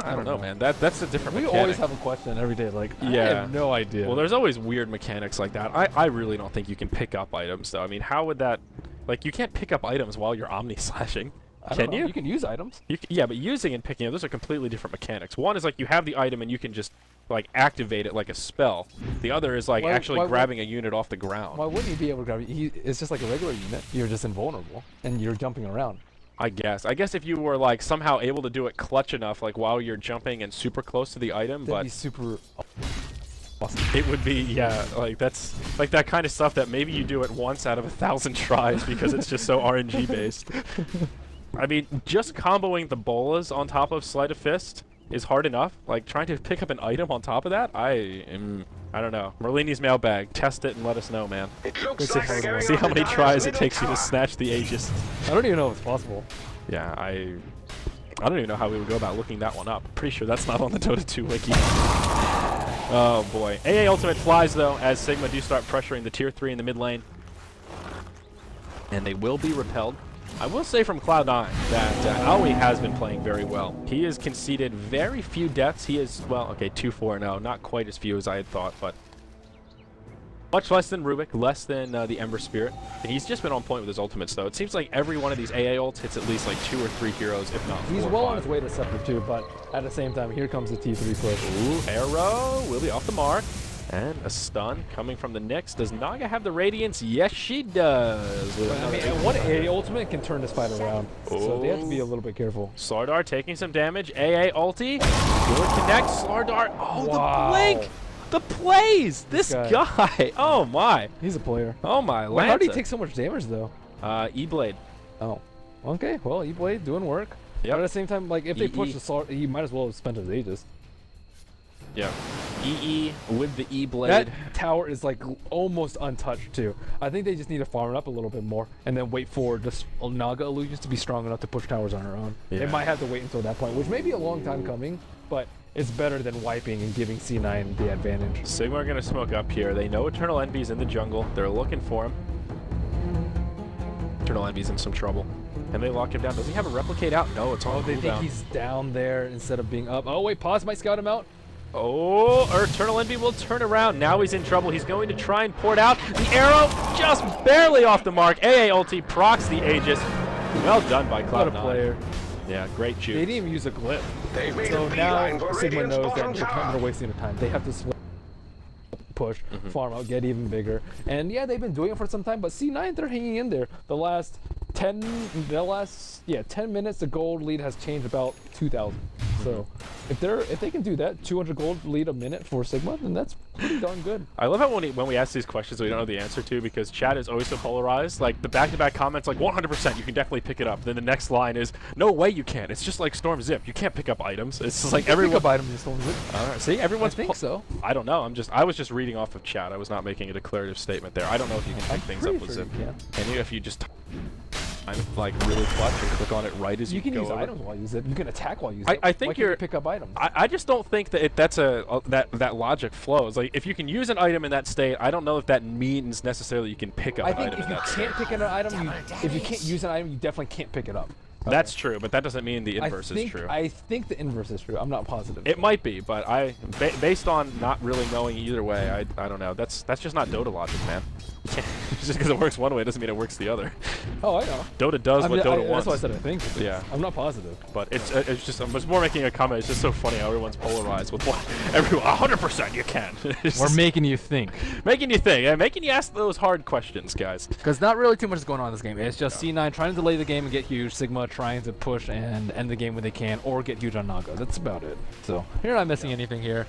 I don't know, man. That's a different mechanic. We always have a question every day, like, I have no idea. Well, there's always weird mechanics like that. I really don't think you can pick up items, though. I mean, how would that... Like, you can't pick up items while you're Omni-slashing. Can you? You can use items. Yeah, but using and picking up, those are completely different mechanics. One is, like, you have the item and you can just, like, activate it like a spell. The other is, like, actually grabbing a unit off the ground. Why wouldn't you be able to grab it? It's just like a regular unit. You're just invulnerable, and you're jumping around. I guess if you were like somehow able to do it clutch enough, like while you're jumping and super close to the item, that'd be super awesome. It would be, yeah, like that's like that kind of stuff that maybe you do it once out of 1,000 tries because it's just so RNG based. I mean, just comboing the bolas on top of Sleight of Fist is hard enough. Like trying to pick up an item on top of that, I don't know. Merlini's mailbag. Test it and let us know, man. See how many tries it takes you to snatch the Aegis. I don't even know if it's possible. Yeah, I don't even know how we would go about looking that one up. Pretty sure that's not on the Dota 2 wiki. Oh boy. AA ultimate flies though, as Sigma do start pressuring the tier 3 in the mid lane. And they will be repelled. I will say from Cloud9 that Aoi has been playing very well. He has conceded very few deaths. He is, well, okay, 2-4-0. Not quite as few as I had thought, but much less than Rubik, less than the Ember Spirit. And he's just been on point with his ultimates, though. It seems like every one of these AA ults hits at least like 2 or 3 heroes, if not 4 He's or well 5. on his way to Scepter too, but at the same time, here comes the T3 push. Ooh, arrow will be off the mark. And a stun coming from the Nyx. Does Naga have the Radiance? Yes, she does. I mean, one AA ultimate can turn this fight around, so they have to be a little bit careful. SLTV taking some damage. AA ulti. Will it connect? SLTV. Oh, wow. The blink! The plays! This guy. Oh, my. He's a player. Oh, my. Well, how did he take so much damage, though? E-Blade. Oh. Okay, well, E-Blade doing work. Yep. But at the same time, like, if they push the SLTV, he might as well have spent his Aegis. Yeah. EE with the E-Blade. That tower is like almost untouched too. I think they just need to farm it up a little bit more and then wait for just Naga illusions to be strong enough to push towers on her own. Yeah. They might have to wait until that point, which may be a long time coming, but it's better than wiping and giving C9 the advantage. Sigma are going to smoke up here. They know Eternal Envy's in the jungle. They're looking for him. Eternal Envy's in some trouble. Can they lock him down? Does he have a replicate out? No, it's on they cooldown. think he's down there instead of being up. Oh wait, pause might scout him out. Oh, Eternal Envy will turn around. Now he's in trouble. He's going to try and port out. The arrow just barely off the mark. AA ulti procs the Aegis. Well done by Cloud9. What a player. Yeah, great juice. They didn't even use a glyph. They've made So a beeline now for Sigma Radiant's knows bottom that they're tower. wasting their time. They have to push, farm out, get even bigger. And yeah, they've been doing it for some time, but C9, they're hanging in there. The last 10 minutes, the gold lead has changed about 2,000. So if they can do that, 200 gold lead a minute for Sigma, then that's pretty darn good. I love how when we ask these questions we don't know the answer to, because chat is always so polarized. Like the back-to-back comments, like 100%, you can definitely pick it up. Then the next line is, no way you can't. It's just like Storm Zip. You can't pick up items. It's just like everyone. Pick up items in Storm Zip. All right, see, everyone's. I think so. I don't know. I was just reading off of chat. I was not making a declarative statement there. I don't know if you can pick things up with Zip. And if you just I'm like really clutch and click on it right as you can go use over. items while you zip. You can attack while you zip. I think Why can't you pick up items. I just don't think that that's that logic flows. Like if you can use an item in that state, I don't know if that means necessarily you can pick up an item in that state. If you can't pick an item, if you can't use an item, you definitely can't pick it up. That's true, but that doesn't mean the inverse is true. I think the inverse is true. I'm not positive. It might be, but based on not really knowing either way, I don't know. That's just not Dota logic, man. Just because it works one way doesn't mean it works the other. Oh, I know. Dota does what Dota wants. That's why I said I think. Yeah. I'm not positive. But it's just I'm just more making a comment. It's just so funny how everyone's polarized with what everyone 100% you can. We're making you think. Making you think, and making you ask those hard questions, guys. Because not really too much is going on in this game. It's just C9 trying to delay the game and get huge, Sigma trying to push and end the game when they can, or get huge on Naga. That's about it. So you're not missing anything here.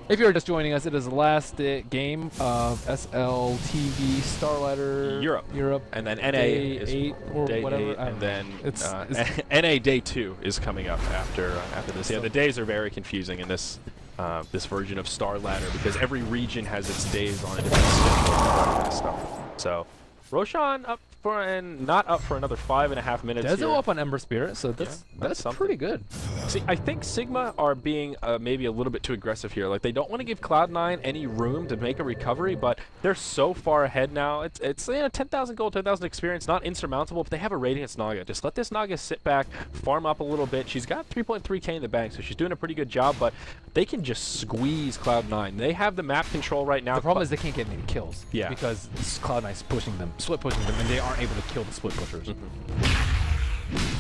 If you're just joining us, it is the last game of SLTV StarLadder Europe, and then NA is day 8 or day whatever, 8, and then it's NA day 2 is coming up after this. Yeah, the days are very confusing in this this version of StarLadder because every region has its days on a different schedule and all that stuff. So Roshan up for not up for another 5.5 minutes. Dezo up on Ember Spirit, so that's pretty good. See, I think Sigma are being maybe a little bit too aggressive here. Like they don't want to give Cloud9 any room to make a recovery, but they're so far ahead now. It's 10,000 gold, 10,000 experience, not insurmountable. But they have a Radiance Naga. Just let this Naga sit back, farm up a little bit. She's got 3.3k in the bank, so she's doing a pretty good job. But they can just squeeze Cloud9. They have the map control right now. The problem is they can't get any kills. Yeah. Because Cloud9's pushing them, split pushing them, and they aren't able to kill the split pushers.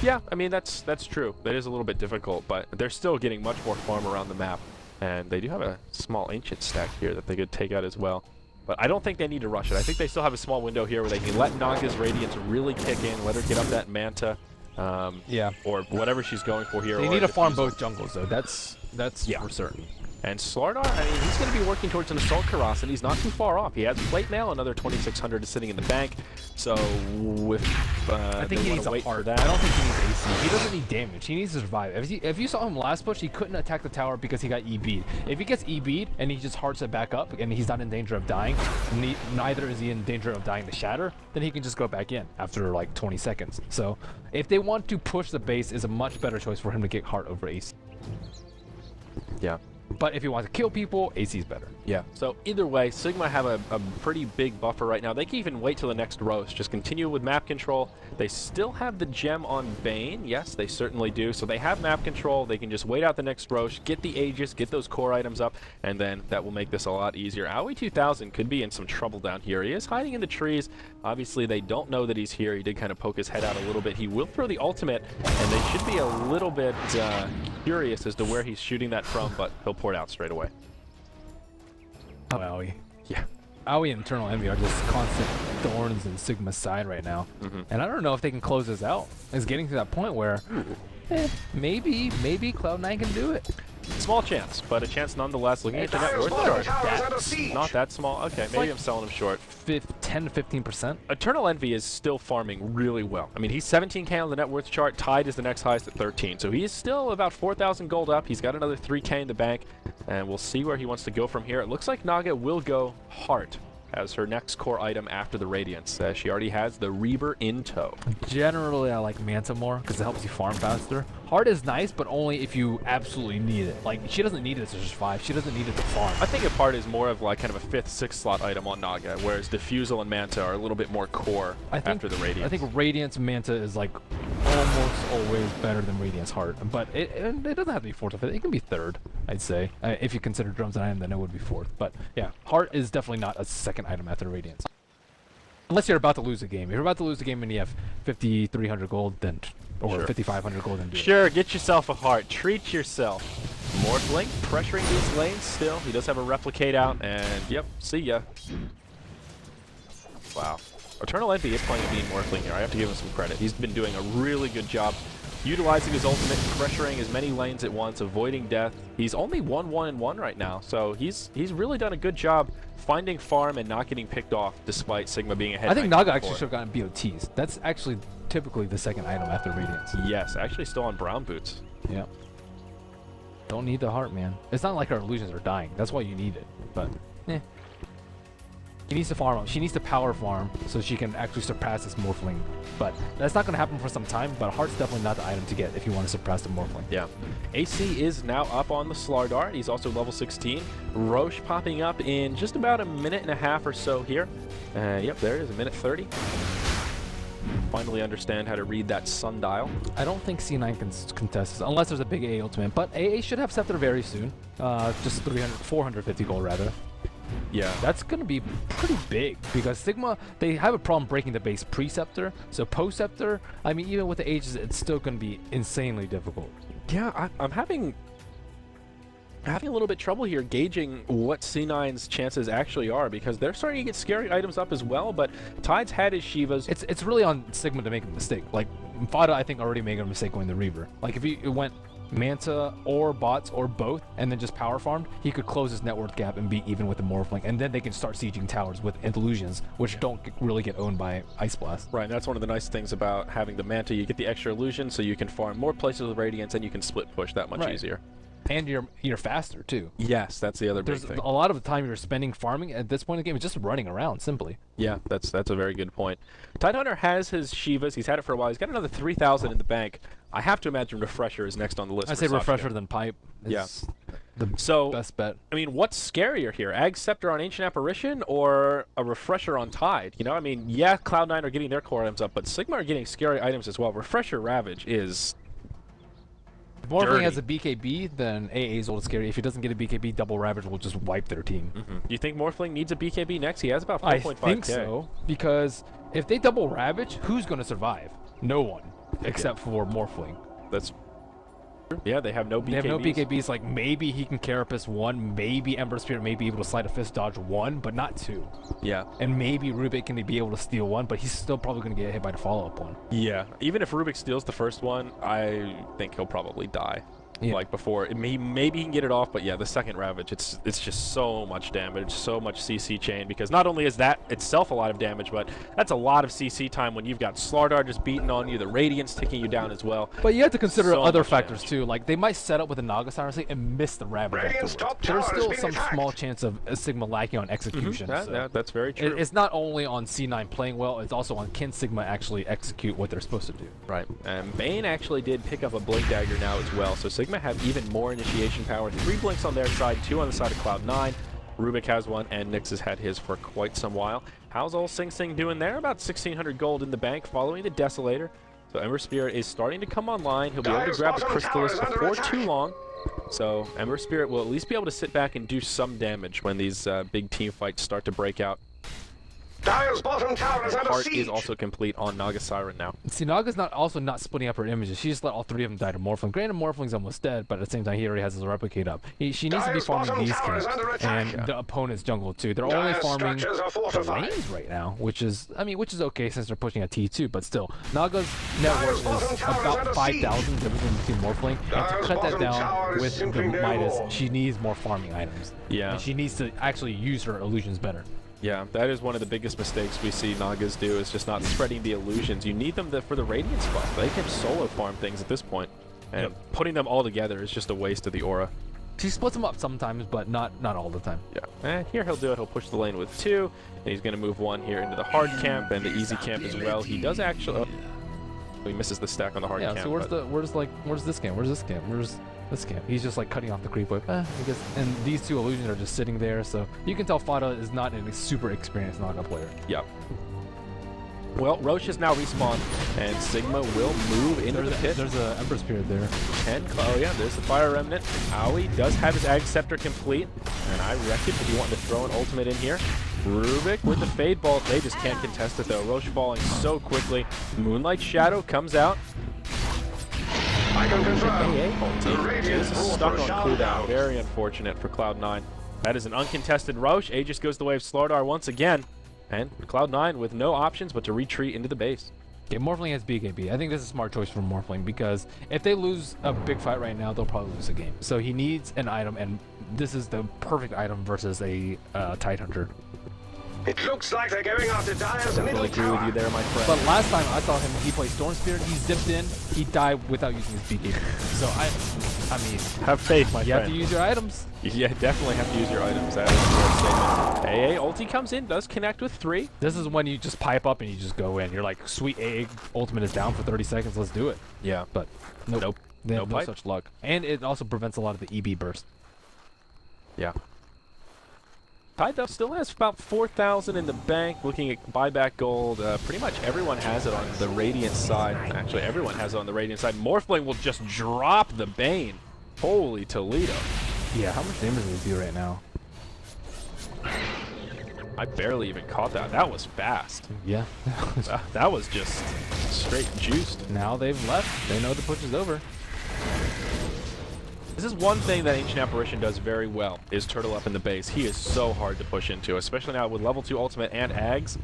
Yeah, I mean that's true. That is a little bit difficult, but they're still getting much more farm around the map, and they do have a small ancient stack here that they could take out as well. But I don't think they need to rush it. I think they still have a small window here where they can let Naga's Radiance really kick in, let her get up that Manta, or whatever she's going for here. They need to farm both jungles though. That's for certain. And SLTV, I mean, he's going to be working towards an Assault Karas, and he's not too far off. He has Plate Mail, another 2,600 is sitting in the bank. So, with I think he needs a heart. I don't think he needs AC. He doesn't need damage. He needs to survive. If you saw him last push, he couldn't attack the tower because he got EB'd. If he gets EB'd and he just hearts it back up, and he's not in danger of dying, neither is he in danger of dying to Shatter, then he can just go back in after like 20 seconds. So, if they want to push the base, is a much better choice for him to get heart over AC. Yeah. But if you want to kill people, AC is better. Yeah. So either way, Sigma have a pretty big buffer right now. They can even wait till the next roast. Just continue with map control. They still have the gem on Bane. Yes, they certainly do. So they have map control. They can just wait out the next roast, get the Aegis, get those core items up, and then that will make this a lot easier. Aoi 2000 could be in some trouble down here. He is hiding in the trees. Obviously, they don't know that he's here. He did kind of poke his head out a little bit. He will throw the ultimate, and they should be a little bit curious as to where he's shooting that from, but he'll pour it out straight away. Oh, Aoi. Yeah. Aoi and Eternal Envy are just constant thorns in Sigma's side right now. And I don't know if they can close this out. It's getting to that point where maybe Cloud9 can do it. Small chance, but a chance nonetheless. Looking at your net worth chart, that's not that small. Okay, maybe I'm selling him short. 10 to 15%. Eternal Envy is still farming really well. I mean, he's 17k on the net worth chart. Tide is the next highest at 13. So he is still about 4,000 gold up. He's got another 3k in the bank, and we'll see where he wants to go from here. It looks like Naga will go Heart as her next core item after the Radiance. She already has the Reaver in tow. Generally, I like Manta more because it helps you farm faster. Heart is nice, but only if you absolutely need it. Like, she doesn't need it to survive. She doesn't need it to farm. I think a Heart is more of like kind of a 5th, 6th slot item on Naga, whereas Diffusal and Manta are a little bit more core after the Radiance. I think Radiance Manta is like almost always better than Radiant's Heart, but it doesn't have to be fourth or fifth. It can be third, I'd say. If you consider drums an item, then it would be fourth. But yeah, Heart is definitely not a second item after Radiance. Unless you're about to lose a game. If you're about to lose a game and you have 5,300 gold, then or 5,500 gold, then do it. Sure, get yourself a heart. Treat yourself. Morphling pressuring these lanes still. He does have a replicate out, and yep, see ya. Wow. Eternal Envy is playing a mean Morphling here. I have to give him some credit. He's been doing a really good job utilizing his ultimate, pressuring as many lanes at once, avoiding death. He's only 1-1-1 right now, so he's really done a good job finding farm and not getting picked off despite Sigma being ahead. I think Naga actually should have gotten BOTs. That's actually typically the second item after Radiance. Yes, actually still on brown boots. Yeah. Don't need the heart, man. It's not like our illusions are dying. That's why you need it. But, She needs to farm up. She needs to power farm so she can actually surpass this Morphling. But that's not going to happen for some time, but Heart's definitely not the item to get if you want to suppress the Morphling. Yeah. AC is now up on the SLTV. He's also level 16. Roche popping up in just about a minute and a half or so here. Yep, there it is, a minute 30. Finally understand how to read that sundial. I don't think C9 can contest this unless there's a big AA ultimate, but AA should have Scepter very soon. Just 450 gold rather. Yeah, that's going to be pretty big because Sigma, they have a problem breaking the base pre-Scepter. So post-Scepter, I mean, even with the ages, it's still going to be insanely difficult. Yeah, I'm having a little bit trouble here gauging what C9's chances actually are because they're starting to get scary items up as well, but Tide's had his Shivas. It's really on Sigma to make a mistake. Like, Fada, I think, already made a mistake going the Reaver. Like, if he went Manta or bots or both and then just power farmed, he could close his net worth gap and be even with the Morphling, and then they can start sieging towers with illusions, which don't really get owned by Ice Blast. Right, and that's one of the nice things about having the Manta. You get the extra illusion, so you can farm more places with Radiance and you can split push that much easier. And you're faster too. Yes, that's the other big thing. A lot of the time you're spending farming at this point in the game is just running around simply. Yeah, that's a very good point. Tidehunter has his Shivas. He's had it for a while. He's got another 3,000 in the bank. I have to imagine Refresher is next on the list. I say Refresher than Pipe. Yeah. The best bet. I mean, what's scarier here? Ag Scepter on Ancient Apparition or a Refresher on Tide? You know, I mean, yeah, Cloud9 are getting their core items up, but Sigma are getting scary items as well. Refresher Ravage is If Morphling has a BKB, then AA is old scary. If he doesn't get a BKB, Double Ravage will just wipe their team. Do you think Morphling needs a BKB next? He has about 4.5k. I think so, because if they Double Ravage, who's going to survive? No one, except for Morphling. That's yeah, they have no BKBs. They have no BKBs. Like, maybe he can Carapace 1, maybe Ember Spirit may be able to Sleight of Fist dodge 1, but not 2. Yeah. And maybe Rubik can be able to steal 1, but he's still probably going to get hit by the follow-up one. Yeah. Even if Rubik steals the first one, I think he'll probably die. Yeah. Like before, maybe he can get it off, but yeah, the second Ravage, it's just so much damage, so much CC chain, because not only is that itself a lot of damage, but that's a lot of CC time when you've got SLTV just beating on you, the Radiance taking you down as well. But you have to consider so other factors damage too, like they might set up with a Naga Siren and miss the Ravage afterwards. There's still some small chance of Sigma lacking on execution. That's very true. It's not only on C9 playing well, it's also on can Sigma actually execute what they're supposed to do. Right. And Bane actually did pick up a Blink Dagger now as well, so Sigma have even more initiation power. 3 blinks on their side, 2 on the side of Cloud9. Rubik has 1, and Nyx has had his for quite some while. How's old Sing Sing doing there? About 1,600 gold in the bank following the Desolator. So Ember Spirit is starting to come online. He'll be able to grab the Crystallis before too long. So Ember Spirit will at least be able to sit back and do some damage when these big team fights start to break out. Dire's bottom tower is under Heart siege. is also complete on Naga Siren now. See, Naga's not splitting up her images. She just let all 3 of them die to Morphling. Granted, Morphling's almost dead, but at the same time, he already has his Replicate up. She needs to be farming these camps and the opponent's jungle too. They're only farming the lanes right now, which is okay since they're pushing a T2, but still, Naga's net worth is about 5,000 difference between Morphling, and to cut that down with the Midas, she needs more farming items. Yeah, and she needs to actually use her illusions better. Yeah, that is one of the biggest mistakes we see Nagas do, is just not spreading the illusions. You need them for the Radiance buff. They can solo farm things at this point, and putting them all together is just a waste of the aura. She splits them up sometimes, but not all the time. Yeah, and here he'll do it. He'll push the lane with 2, and he's going to move 1 here into the hard camp and the easy camp as well. He does actually... Oh, he misses the stack on the hard camp. Yeah, so where's this camp? Where's this camp? Where's this camp? He's just like cutting off the creep wave. I guess, and these 2 illusions are just sitting there, so you can tell Fada is not a super experienced Naga player. Yep. Well, Roche is now respawned, and Sigma will move into the pit. There's an Ember Spirit there. Oh yeah, there's the Fire Remnant. Aoi does have his Ag Scepter complete, and I reckon if you want to throw an ultimate in here, Rubik with the Fade Bolt, they just can't contest it though. Roche falling so quickly. Moonlight Shadow comes out. I can confirm. This is stuck on cooldown. Very unfortunate for Cloud9. That is an uncontested Roche. Aegis goes the way of SLTV once again. And Cloud9 with no options but to retreat into the base. Yeah, Morphling has BKB. I think this is a smart choice for Morphling because if they lose a big fight right now, they'll probably lose a game. So he needs an item, and this is the perfect item versus a Tidehunter. It looks like they're going after Dire's I middle agree with you tower. there, my friend. But last time I saw him, he played Storm Spirit. He zipped in. He died without using his BKB. So I mean, have faith, my you friend. have to use your items. Yeah, definitely have to use your items. That is a fair statement. AA ulti comes in, does connect with 3. This is when you just pipe up and you just go in. You're like, sweet, AA ultimate is down for 30 seconds. Let's do it. Yeah. But nope. They have no pipe. such luck. And it also prevents a lot of the EB burst. Yeah. Tide still has about 4,000 in the bank. Looking at buyback gold, pretty much everyone has it on the Radiant side. Actually, everyone has it on the Radiant side. Morphling will just drop the Bane. Holy Toledo. Yeah, how much damage does he do right now? I barely even caught that. That was fast. Yeah. That was just straight juiced. Now they've left. They know the push is over. This is one thing that Ancient Apparition does very well, is turtle up in the base. He is so hard to push into, especially now with level 2 ultimate and Ags.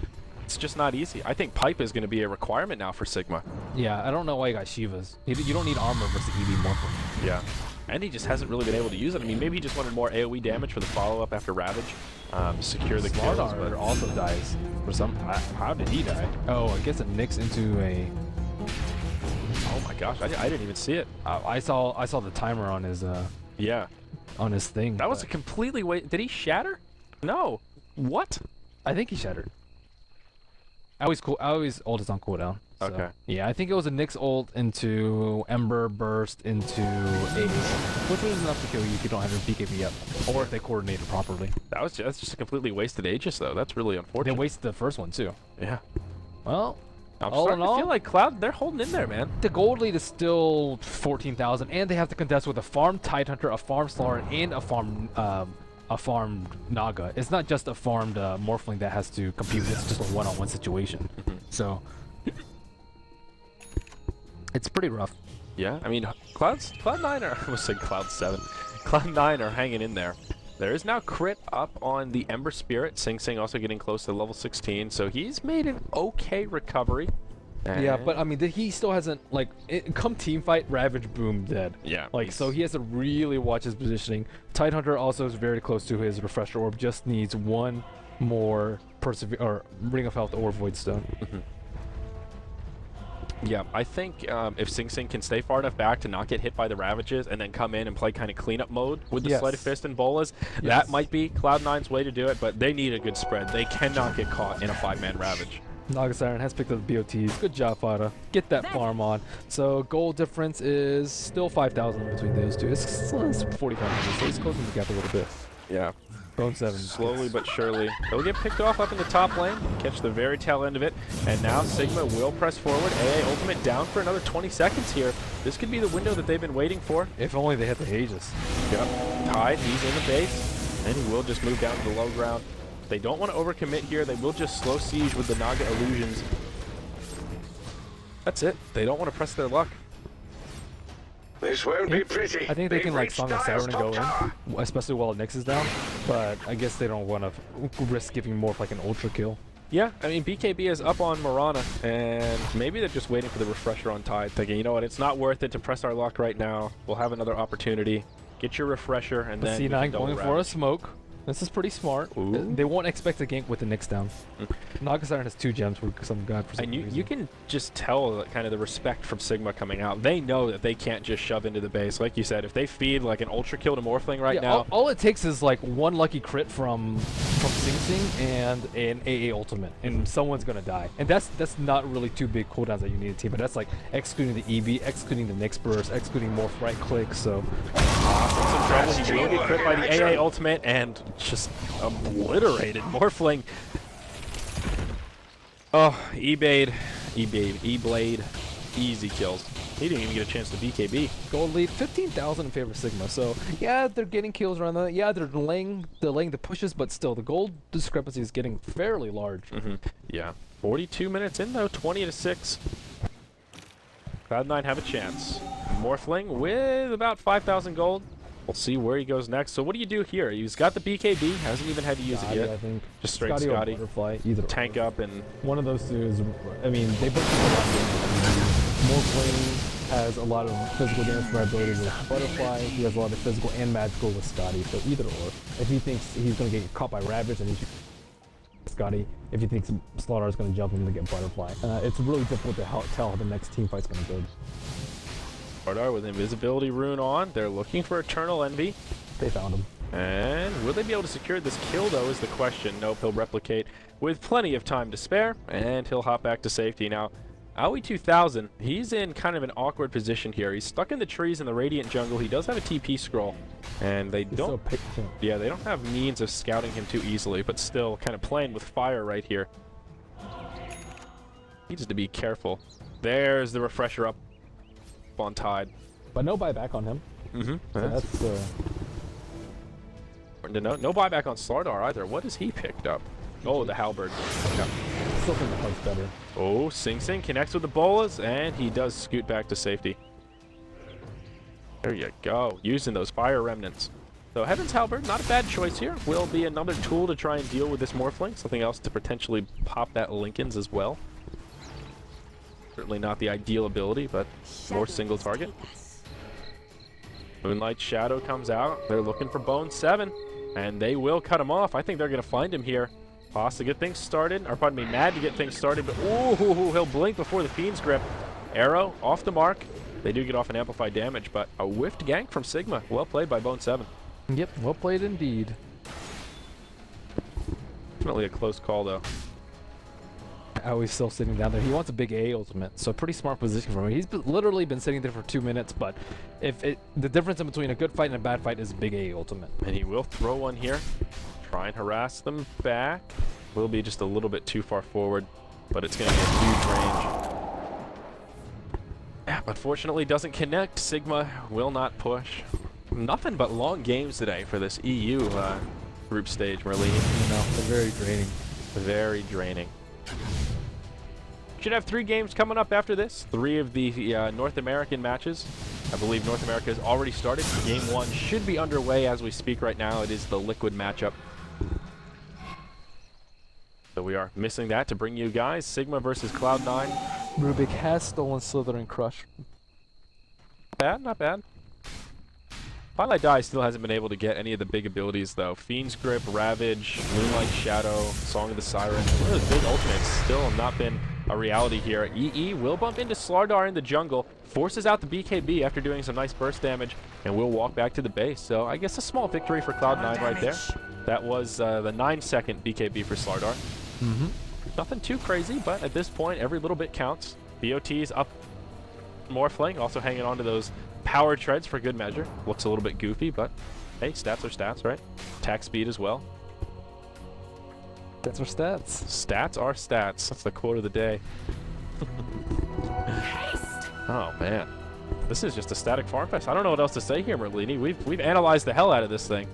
It's just not easy. I think Pipe is going to be a requirement now for Sigma. Yeah, I don't know why you got Shivas. You don't need armor versus EB Morphling. Yeah. And he just hasn't really been able to use it. I mean, maybe he just wanted more AoE damage for the follow-up after Ravage. Secure the kills. SLTV also dies for some. How did he die? Oh, I guess it nicks into a. Oh my gosh, I didn't even see it. I saw the timer on his Yeah. on his thing. That was a completely Did he shatter? No. What? I think he shattered. I always ult is on cooldown. So, Okay. Yeah, I think it was a Nyx ult into Ember burst into Aegis, which was enough to kill you if you don't have your BKB up, or if they coordinated properly. That's just a completely wasted Aegis, though. That's really They unfortunate. wasted the first one too. Yeah. Well, I'm all starting in to all, feel like Cloud, they're holding in there, man. the gold lead is still 14,000, and they have to contest with a farmed Tidehunter, a farmed SLTV, and a farmed Naga. It's not just a farmed Morphling that has to compete with. It's just a one-on-one situation. So it's pretty rough. Yeah, I mean, Cloud9 are, I almost said Cloud7. Cloud9 are hanging in there. There is now crit up on the Ember Spirit. Sing Sing also getting close to level 16, so he's made an okay recovery. Yeah, but I mean, he still hasn't, like, come team fight, Ravage, boom, dead. Yeah, Like, so he has to really watch his positioning. Tidehunter also is very close to his Refresher Orb, just needs one more Ring of Health or Void Stone. Yeah, I think if Sing Sing can stay far enough back to not get hit by the Ravages and then come in and play kind of cleanup mode with the Yes. Sleight of Fist and Bolas, that might be Cloud9's way to do it, but they need a good spread. They cannot get caught in a 5-man Ravage. Naga Siren has picked up the BOTs. Good job, Fada. Get that farm on. So gold difference is still 5,000 between those two. It's 4,500, so he's closing the gap a little bit. Yeah. Bone 7. Slowly but surely. They'll get picked off up in the top lane, catch the very tail end of it, and now Sigma will press forward. AA ultimate down for another 20 seconds here. This could be the window that they've been waiting for. If only they had the Aegis. Yep. Tide, he's in the base, and he will just move down to the low ground. They don't want to overcommit here. They will just slow siege with the Naga illusions. That's it. They don't want to press their luck. This won't be pretty. I think they can, like, They've Song of reached Siren and go Dire's top tower. in, especially while Nyx is down, but I guess they don't want to risk giving more of like an ultra kill. Yeah, I mean, BKB is up on Mirana, and maybe they're just waiting for the refresher on Tide, thinking, you know what, it's not worth it to press our luck right now. We'll have another opportunity. Get your refresher, and then we can C9 double going for a ravage. smoke. This is pretty smart. Ooh. They won't expect a gank with the Nyx down. Naga Siren has 2 gems for some god for some And reason. you can just tell kind of the respect from Sigma coming out. They know that they can't just shove into the base. Like you said, if they feed like an ultra kill to Morphling right now, all it takes is like one lucky crit from Sing Sing and an AA ultimate, and someone's gonna die. And that's not really 2 big cooldowns that you need a team, but that's like excluding the EB, excluding the Nyx burst, excluding Morph right click. So some trouble. He will get crit by the AA ultimate and just obliterated Morphling. Oh, E-Blade, easy kills. He didn't even get a chance to BKB. Gold lead, 15,000 in favor of Sigma. So yeah, they're getting kills around that. Yeah, they're delaying the pushes, but still, the gold discrepancy is getting fairly large. Yeah, 42 minutes in though, 20-6. Cloud9 have a chance. Morphling with about 5,000 gold. We'll see where he goes next. So what do you do here? He's got the BKB, hasn't even had to use it yet. I think. Just straight Scotty. Scotty. Or Butterfly, either Tank up and one of those two is. I mean, they both have a lot of damage. Morphling has a lot of physical damage variability with Butterfly. He has a lot of physical and magical with Scotty. So either or. If he thinks he's gonna get caught by Ravage, and he's Scotty. If he thinks SLTV is gonna jump him to get Butterfly, it's really difficult to tell how the next team fight's gonna go. SLTV with invisibility rune on. They're looking for Eternal Envy. They found him. And will they be able to secure this kill, though, is the question. Nope, he'll replicate with plenty of time to spare, and he'll hop back to safety. Now, Aoi 2000, he's in kind of an awkward position here. He's stuck in the trees in the Radiant jungle. He does have a TP scroll, and they don't... Yeah, they don't have means of scouting him too easily, but still kind of playing with fire right here. Needs to be careful. There's the refresher up on Tide. But no buyback on him. So that's no buyback on SLTV either. What has he picked up? Oh, the halberd. Yeah. Still think the fight's better. Oh, Sing Sing connects with the bolas, and he does scoot back to safety. There you go, using those fire remnants. So Heaven's Halberd, not a bad choice here. Will be another tool to try and deal with this Morphling. Something else to potentially pop that Lincoln's as well. Certainly not the ideal ability, but more single target. Moonlight Shadow comes out. They're looking for Bone 7, and they will cut him off. I think they're going to find him here. Boss to get things started, or pardon me, Mad to get things started, but ooh, he'll blink before the Fiend's Grip. Arrow off the mark. They do get off an amplified damage, but a whiffed gank from Sigma. Well played by Bone 7. Yep, well played indeed. Definitely a close call, though. Aoi's still sitting down there. He wants a big A ultimate, so pretty smart position for him. He's literally been sitting there for 2 minutes, but the difference in between a good fight and a bad fight is a big A ultimate. And he will throw one here. Try and harass them back. Will be just a little bit too far forward, but it's going to be a huge range. Yeah, unfortunately doesn't connect. Sigma will not push. Nothing but long games today for this EU group stage, Merlini. No, they're very draining. Very draining. Should have 3 games coming up after this. 3 of the North American matches. I believe North America has already started. Game 1 should be underway as we speak right now. It is the Liquid matchup. So we are missing that to bring you guys. Sigma versus Cloud9. Rubik has stolen Slytherin Crush. Not bad. Twilight Die still hasn't been able to get any of the big abilities, though. Fiend's Grip, Ravage, Moonlight Shadow, Song of the Siren. One of those big ultimates still have not been a reality here. EE will bump into SLTV in the jungle, forces out the BKB after doing some nice burst damage, and will walk back to the base. So I guess a small victory for Cloud9 right there. That was the 9-second BKB for SLTV. Nothing too crazy, but at this point, every little bit counts. BOT's up. Morphling also hanging on to those power treads for good measure. Looks a little bit goofy, but hey, stats are stats, right? Attack speed as well. Stats are stats. Stats are stats. That's the quote of the day. Oh man, this is just a static farm fest. I don't know what else to say here, Merlini. We've analyzed the hell out of this thing.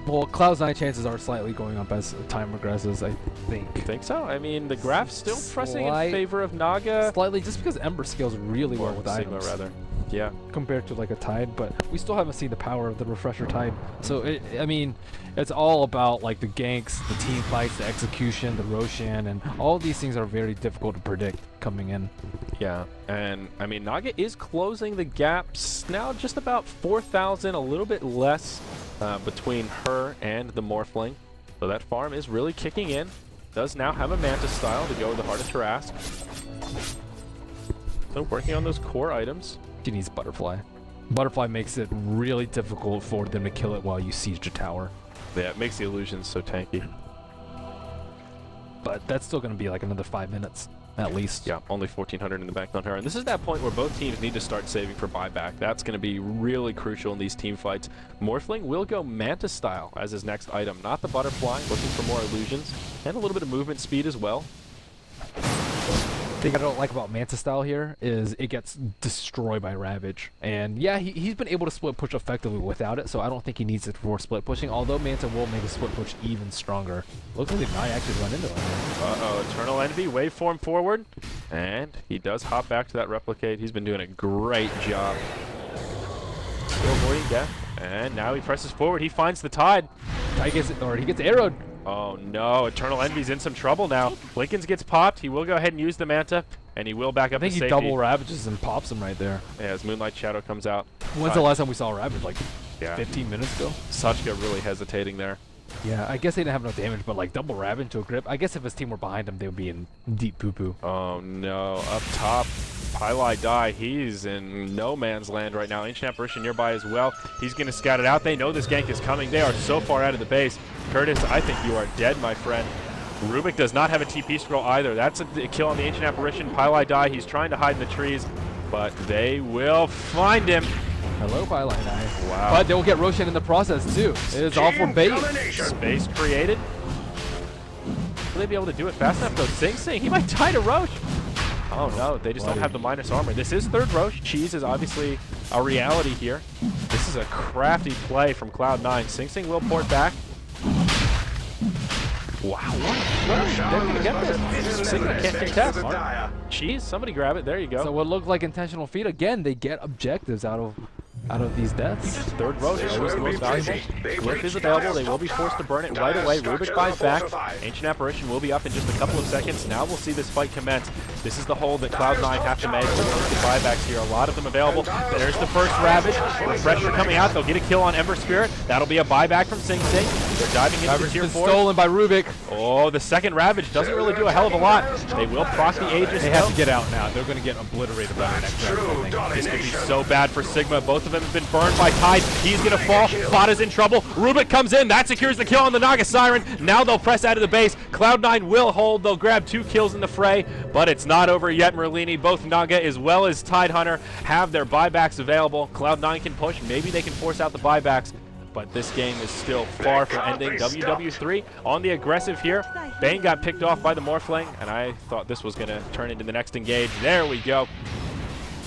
Well, Cloud9 chances are slightly going up as time regresses, I think. You think so? I mean, the graph's still pressing in favor of Naga. Slightly, just because Ember scales really well with Sigma, items. rather. Yeah. Compared to like a Tide, but we still haven't seen the power of the Refresher Tide. So, I mean, it's all about like the ganks, the team fights, the execution, the Roshan, and all these things are very difficult to predict coming in. Yeah, and I mean, Naga is closing the gaps now, just about 4,000, a little bit less between her and the Morphling. So that farm is really kicking in. Does now have a Mantis style to go with the Heart of Tarrasque. So working on those core items. She needs Butterfly. Butterfly makes it really difficult for them to kill it while you siege the tower. Yeah, it makes the illusions so tanky. But that's still going to be like another 5 minutes. at least. Yeah, only 1,400 in the bank on her. And this is that point where both teams need to start saving for buyback. That's going to be really crucial in these team fights. Morphling will go Manta style as his next item, not the butterfly, looking for more illusions, and a little bit of movement speed as well. The thing I don't like about Manta style here is it gets destroyed by Ravage. And yeah, he's been able to split push effectively without it, so I don't think he needs it for split pushing, although Manta will make a split push even stronger. Looks like they might actually run into him. Uh-oh, Eternal Envy, waveform forward, and he does hop back to that replicate. He's been doing a great job. Still avoiding death, and now he presses forward. He finds the Tide. He gets arrowed. Oh no, Eternal Envy's in some trouble now. Lincoln's gets popped. He will go ahead and use the Manta, and he will back up to safety. I think he double Ravages and pops him right there. Yeah, as Moonlight Shadow comes out. When's the last time we saw Ravage? Like 15 minutes ago? Sachka really hesitating there. Yeah, I guess they didn't have no damage, but like double Ravage to a grip. I guess if his team were behind him, they would be in deep poo-poo. Oh no, up top. Pylai Die, he's in no man's land right now. Ancient Apparition nearby as well. He's going to scout it out. They know this gank is coming. They are so far out of the base. Curtis, I think you are dead, my friend. Rubik does not have a TP scroll either. That's a kill on the Ancient Apparition. Pylai Die, he's trying to hide in the trees, but they will find him. Hello, Pylai Die. Wow. But they will get Roshan in the process, too. It is all for bait. Space created. Will they be able to do it fast enough, though? Sing Sing, he might die to Roche. Oh no, they just don't have the minus armor. This is third Roche. Cheese is obviously a reality here. This is a crafty play from Cloud9. Sing Sing will port back. Wow, what? They're going to get this. Sing can't contest. Cheese, somebody grab it. There you go. So what looked like intentional feed, again, they get objectives out of these deaths. Third Roche, always the most valuable. Glyph is available. They will be forced to burn it right away. Rubik buys back. Ancient Apparition will be up in just a couple of seconds. Now we'll see this fight commence. This is the hole that Cloud9 have to make. We're going to get buybacks here. A lot of them available. There's the first Ravage. Refresher coming out. They'll get a kill on Ember Spirit. That'll be a buyback from Sing Sing. They're diving into the tier 4. Stolen by Rubik. Oh, the second Ravage doesn't really do a hell of a lot. They will proc the Aegis. They have to get out now. They're going to get obliterated by the next Ravage, I think. This could be so bad for Sigma. Both of them have been burned by Tide. He's going to fall. Fada's in trouble. Rubik comes in. That secures the kill on the Naga Siren. Now they'll press out of the base. Cloud9 will hold. They'll grab 2 kills in the fray, but it's not over yet, Merlini. Both Naga as well as Tide Hunter have their buybacks available. Cloud9 can push. Maybe they can force out the buybacks, but this game is still far from ending. WW3 on the aggressive here. Bane got picked off by the Morphling, and I thought this was going to turn into the next engage. There we go.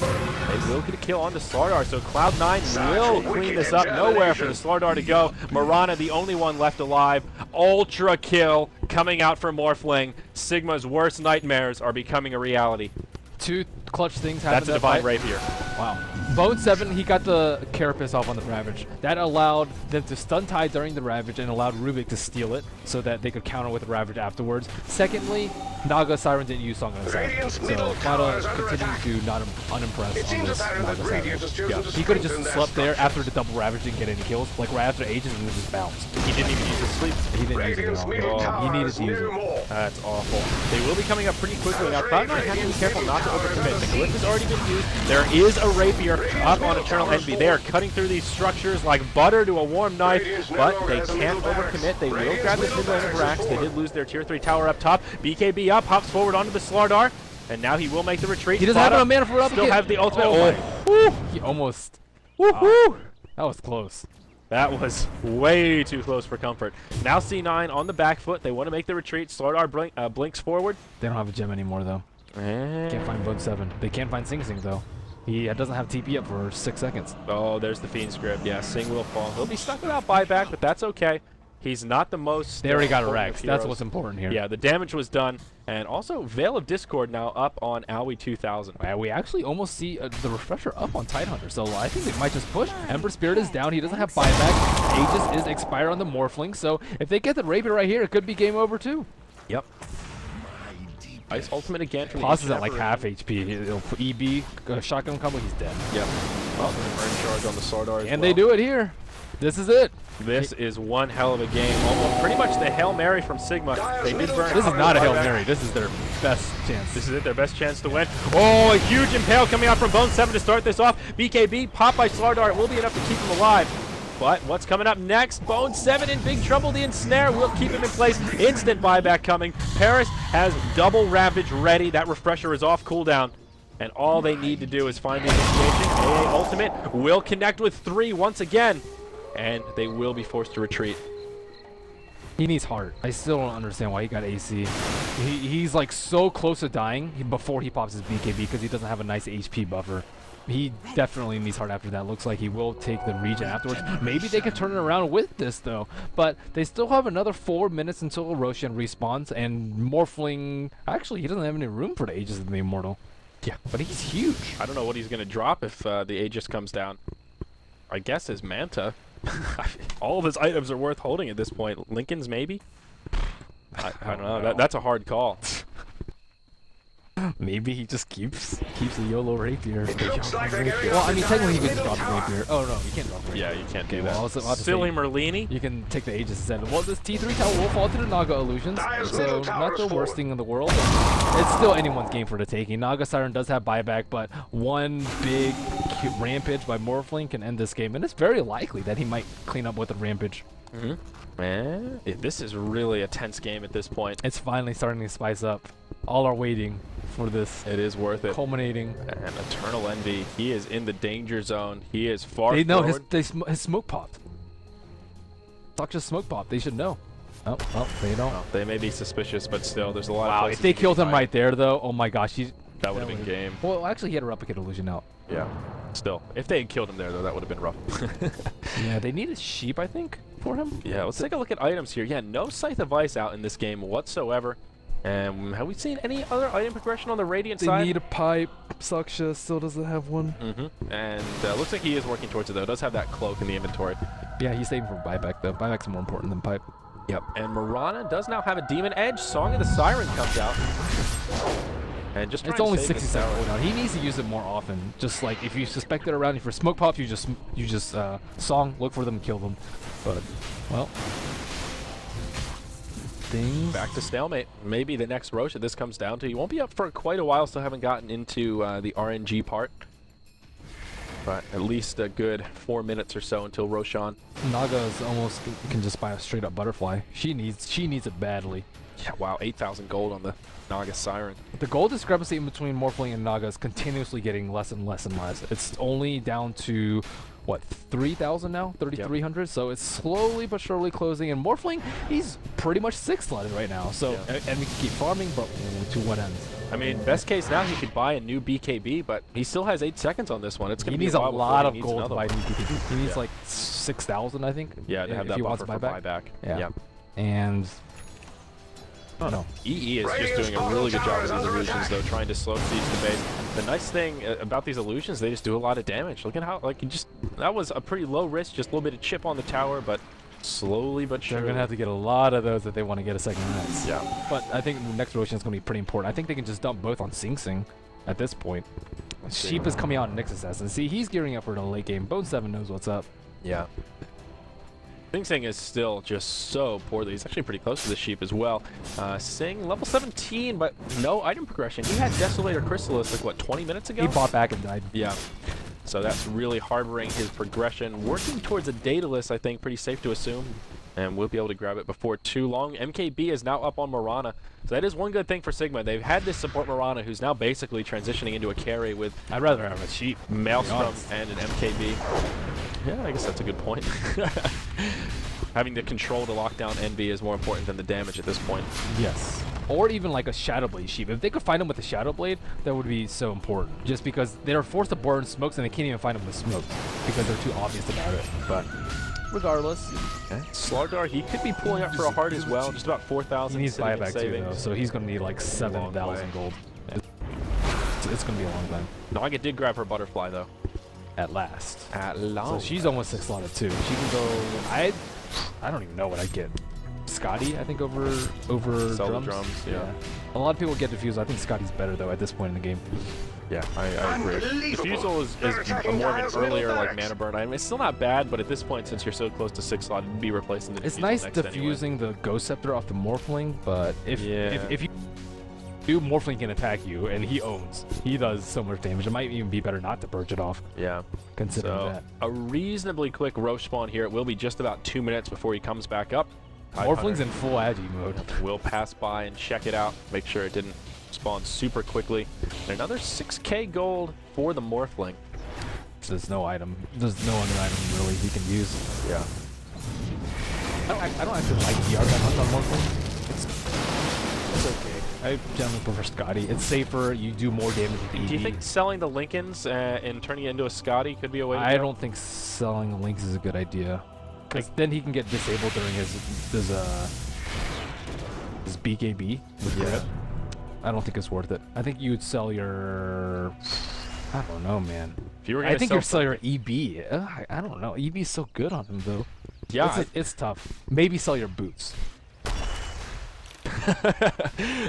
They will get a kill on the SLTV, so Cloud9 will clean this up. Nowhere for the SLTV to go. Marana, the only one left alive. Ultra kill coming out for Morphling. Sigma's worst nightmares are becoming a reality. 2 clutch things happened. That's a Divine Rapier. Wow. Bone 7, he got the Carapace off on the Ravage. That allowed them to stun Tide during the Ravage and allowed Rubik to steal it so that they could counter with the Ravage afterwards. Secondly, Naga Siren didn't use Song of the South. So Fada continued to not unimpressed on this Naga Siren. Yeah. He could have just slept there after the double Ravage didn't get any kills, like right after Aegis, and then just bounced. He didn't even use his sleep. He didn't use it at all. Oh, he needed to use it. That's awful. They will be coming up pretty quickly. Now, Cloud9 has to be careful not to overcommit. The Glyph has already been used. There is a Rapier up on Eternal Envy. They are cutting through these structures like butter to a warm knife, but they can't overcommit. They will grab this mid lane of Rax. They did lose their tier 3 tower up top. BKB up, hops forward onto the SLTV, and now he will make the retreat. He doesn't have enough mana for up. Still have the ultimate. Oh, he almost. Woohoo! That was close. That was way too close for comfort. Now C9 on the back foot. They want to make the retreat. SLTV blinks forward. They don't have a gem anymore, though. Can't find Bone 7. They can find Sing Sing, though. He doesn't have TP up for 6 seconds. Oh, there's the Fiend script. Yeah, Sing will fall. He'll be stuck without buyback, but that's okay. He's not the most... They already got a Rex. That's what's important here. Yeah, the damage was done. And also, Veil of Discord now up on Aoi 2000. Yeah, we actually almost see the Refresher up on Tidehunter, so I think they might just push. Ember Spirit is down. He doesn't have buyback. Aegis is expired on the Morphling, so if they get the Rapier right here, it could be game over, too. Yep. Ice ultimate again from Pauses at like half HP. He'll put EB, shotgun combo, he's dead. Yep. Well, burn charge on the SLTV and they do it here. This is it. This is one hell of a game. Almost pretty much the Hail Mary from Sigma. They did burn. This is not a Hail Mary. This is their best chance. This is it, their best chance to win. Oh, a huge impale coming out from Bone 7 to start this off. BKB, pop by SLTV. It will be enough to keep him alive. But what's coming up next? Bone 7 in big trouble. The ensnare will keep him in place. Instant buyback coming. Paris has double Ravage ready. That refresher is off cooldown. And all they need to do is find the initiation. AA ultimate will connect with 3 once again. And they will be forced to retreat. He needs heart. I still don't understand why he got AC. He's like so close to dying before he pops his BKB because he doesn't have a nice HP buffer. He definitely needs heart after that. Looks like he will take the regen afterwards. Maybe they can turn it around with this though. But they still have another 4 minutes until Roshan respawns, and Morphling, actually he doesn't have any room for the Aegis of the Immortal. Yeah, but he's huge. I don't know what he's going to drop if the Aegis comes down. I guess his Manta. All of his items are worth holding at this point. Lincoln's maybe? I don't know. That's a hard call. Maybe he just keeps the YOLO Rapier. It looks like they're going Well, I mean, after technically you Diamond's could middle drop the tower. Rapier. Oh, no, you can't drop the Rapier. Yeah, you can't do Okay, that. well, I was about to Silly say, Merlini? you can take the Aegis instead. Well, this T3 tower will fall to the Naga Illusions, Dire's so middle tower not the is worst forward. thing in the world. It's still anyone's game for the taking. Naga Siren does have buyback, but one big rampage by Morphling can end this game, and it's very likely that he might clean up with a rampage. Man, this is really a tense game at this point. It's finally starting to spice up. All are waiting for this It is worth it. culminating. And Eternal Envy, he is in the danger zone. He is far They know forward. his smoke popped. Saksha's smoke popped. They should know. Oh, well, they don't. Well, they may be suspicious, but still, there's a lot of Wow, places if they you can killed him hide. right there, though, oh my gosh, That would have been game. Well, actually, he had a replicate illusion out. Yeah. Still, if they had killed him there, though, that would have been rough. Yeah, they needed sheep, I think, for him. Yeah, let's take a look at items here. Yeah, no Scythe of Ice out in this game whatsoever. And have we seen any other item progression on the Radiant They side? need a pipe. Saksha still doesn't have one. And looks like he is working towards it, though. Does have that cloak in the inventory. Yeah, he's saving for buyback, though. Buyback's more important than pipe. Yep. And Mirana does now have a Demon Edge. Song of the Siren comes out. And just It's trying to only save his 67 tower. cooldown. He needs to use it more often. Just like if you suspect it around, if you're smoke pops, you just song, look for them, and kill them. But well, things Back to stalemate. Maybe the next Roche that this comes down to. He won't be up for quite a while. Still haven't gotten into the RNG part. But at least a good 4 minutes or so until Roshan. Naga's almost can just buy a straight up butterfly. She needs it badly. Yeah, wow, 8,000 gold on the Naga Siren. The gold discrepancy in between Morphling and Naga is continuously getting less and less and less. It's only down to, what, 3,000 now? 3,300? So it's slowly but surely closing. And Morphling, he's pretty much 6-slotted right now. So, Yeah. and we can keep farming, but to what end? I mean, best case now he could buy a new BKB, but he still has 8 seconds on this one. It's going He to be needs a while before lot he of needs gold to another buy one. new BKB. He needs Yeah. like 6,000, I think. Yeah, to have if that he wants buffer for buyback. Yeah. Yep. And I don't know. EE is just Radiant's doing a really good bottom job tower with is these under illusions, attack. though, trying to slow siege the base. The nice thing about these illusions, they just do a lot of damage. Look at how, like, that was a pretty low risk, just a little bit of chip on the tower, but slowly but They're surely. going to have to get a lot of those if they want to get a second Rex. Yeah. But I think the next Roshan is going to be pretty important. I think they can just dump both on Sing Sing at this point. see. Sheep is coming out in Nyx Assassin. See, he's gearing up for the late game. Bone 7 knows what's up. Yeah. Sing Sing is still just so poorly. He's actually pretty close to the sheep as well. Sing, level 17, but no item progression. He had Desolator Chrysalis, like, what, 20 minutes ago? He bought back and died. Yeah. So that's really harboring his progression. Working towards a Daedalus, I think, pretty safe to assume. And we'll be able to grab it before too long. MKB is now up on Mirana. So that is one good thing for Sigma. They've had this support Mirana, who's now basically transitioning into a carry with I'd rather have a sheep. Maelstrom honest. and an MKB. Yeah, I guess that's a good point. Having the control to lock down Envy is more important than the damage at this point. Yes. Or even like a Shadow Blade sheep. If they could find him with a Shadow Blade, that would be so important. Just because they're forced to burn smokes and they can't even find him with smokes because they're too obvious about it. But regardless, Okay. SLTV, he could be pulling up for a heart as well. Just about 4,000 he needs sitting in buyback too, savings. though. So he's going to need like 7,000 gold. It's going to be a long time. Naga did grab her butterfly, though. At last. At So last. she's almost 6-slotted too. She can go. I don't even know what I'd get. Scotty, I think over Solo drums. drums, yeah. A lot of people get diffused. I think Scotty's better though at this point in the game. Yeah, I agree. Unbelievable. Diffusal is They're attacking more of Dire's an middle earlier like barracks. mana burn item. It's still not bad, but at this point, since you're so close to 6 slot, it'd be replacing the It's diffusal nice next anyway. diffusing the Ghost Scepter off the Morphling, but if Yeah. if you Dude, Morphling can attack you, and he owns. He does so much damage. It might even be better not to purge it off. Yeah. Considering So, that. a reasonably quick Roche spawn here. It will be just about 2 minutes before he comes back up. Morphling's in full agi mode. We'll pass by and check it out. Make sure it didn't spawn super quickly. And another 6k gold for the Morphling. There's no item. There's no other item really he can use. Yeah. I don't actually like ER that much on Morphling. It's okay. I generally prefer Scotty. It's safer. You do more damage with EV. Do you think selling the Lincolns and turning it into a Scotty could be a way to I go? don't think selling the Lynx is a good idea. Because then he can get disabled during his BKB with grip. I don't think it's worth it. I think you would sell your... I don't know, man. If you were gonna I think sell you'd sell your EB. I don't know. EB's so good on him, though. Yeah. It's tough. Maybe sell your boots.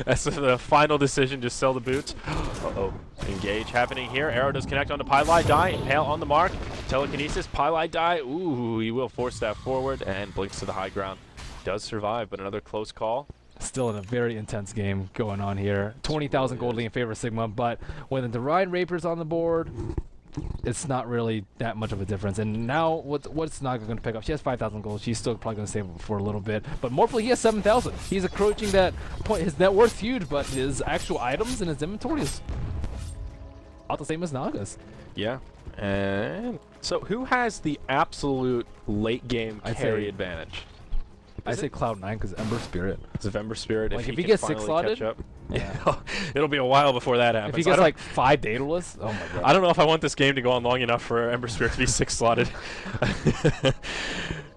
That's the final decision, just sell the boots. Uh-oh. Engage happening here. Arrow does connect onto Pylai Die. Impale on the mark. Telekinesis. Pylai Die. Ooh, he will force that forward and blinks to the high ground. Does survive, but another close call. Still in a very intense game going on here. 20,000 gold in favor of Sigma, but when the Deride Rapiers on the board, it's not really that much of a difference. And now, what's Naga going to pick up? She has 5,000 gold. She's still probably going to save it for a little bit. But Morphling, he has 7,000. He's approaching that point. His net worth's huge, but his actual items in his inventory is about the same as Naga's. Yeah. And so who has the absolute late game carry advantage? I say Cloud9 because Ember Spirit. It's Ember Spirit. Like, if he he can gets finally 6-slotted, catch up. yeah. It'll be a while before that happens. If he gets like 5 Daedalus, oh my god. I don't know if I want this game to go on long enough for Ember Spirit to be 6-slotted.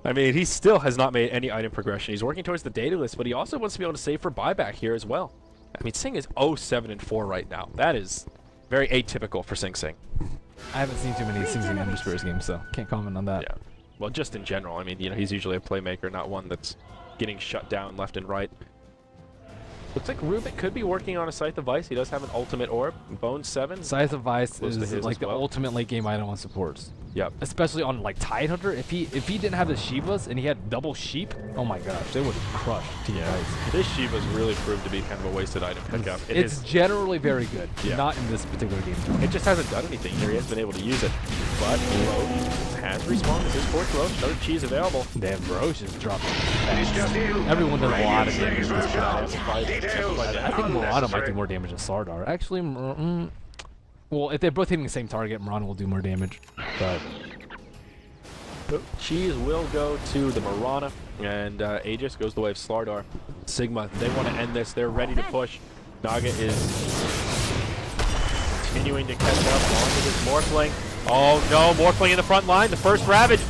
I mean, he still has not made any item progression. He's working towards the Daedalus, but he also wants to be able to save for buyback here as well. I mean, Sing is 0-7-4 right now. That is very atypical for Sing Sing. I haven't seen too many Sing Sing Ember Spirits games, so can't comment on that. Yeah. Well, just in general. I mean, you know, he's usually a playmaker, not one that's getting shut down left and right. Looks like Rubik could be working on a Scythe of Vice. He does have an ultimate orb. Bone 7. Scythe of Vice Close to is his like as the well. ultimate late game item on supports. Yep. Especially on like Tidehunter. If he didn't have the Shivas and he had double sheep, oh my gosh, they would crush Team Vice. This Shiva's really proved to be kind of a wasted item pickup. It's generally very good. Yeah. Not in this particular game. It just hasn't done anything here. He hasn't been able to use it. But Roche has respawned with his fourth Roche. Another cheese available. Damn, Roche is dropping It's fast. just in. Everyone does a lot of Radiant damage. Slays Roche out. Details I think Murano might unnecessary. do more damage than Sardar. Actually, well, if they're both hitting the same target, Murano will do more damage. But Cheese will go to the Marana, and Aegis goes the way of Slardar. Sigma, they want to end this. They're ready to push. Naga is continuing to catch up onto this Morphling. Oh no, Morphling in the front line. The first Ravage.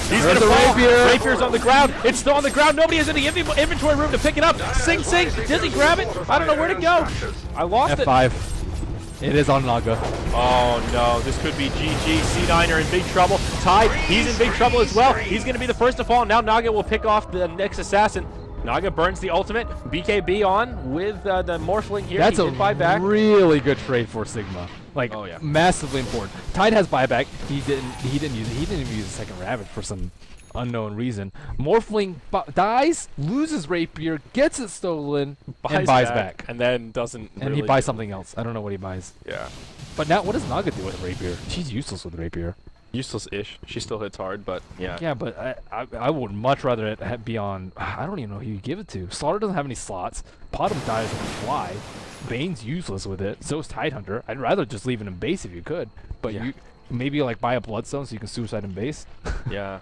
He's going to the fall. Rapier. Rapier's on the ground. It's still on the ground. Nobody has any inventory room to pick it up. Sing Sing. Does he grab it? I don't know where to go. I lost it. F5. It is on Naga. Oh no, this could be GG. C9 are in big trouble. Tide, he's in big trouble as well. He's going to be the first to fall. Now Naga will pick off the next assassin. Naga burns the ultimate. BKB on with the Morphling here. That's he a did buyback. really good trade for Sigma. Like, Oh, yeah. massively important. Tide has buyback. He didn't use it. He didn't even use the second Ravage for some unknown reason. Morphling dies, loses Rapier, gets it stolen, and buys back. And then doesn't And really he buys do- something else. I don't know what he buys. Yeah. But now, what does Naga do with Rapier? She's useless with Rapier. Useless-ish. She still hits hard, but yeah. Yeah, but I would much rather it be on... I don't even know who you give it to. Slaughter doesn't have any slots. Potom dies on the fly. Bane's useless with it. So is Tidehunter. I'd rather just leave it in base if you could. But Yeah. you maybe like buy a Bloodstone so you can suicide in base. Yeah.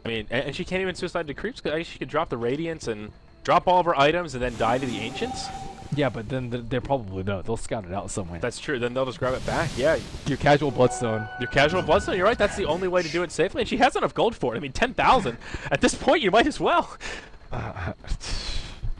I mean, and she can't even suicide to creeps, because I guess she could drop the Radiance and drop all of her items and then die to the Ancients. Yeah, but then they're probably no. They'll scout it out somewhere. That's true. Then they'll just grab it back. Yeah. Your casual Bloodstone. Your casual Bloodstone, you're right. That's the only way to do it safely. And she has enough gold for it. I mean, 10,000. At this point, you might as well.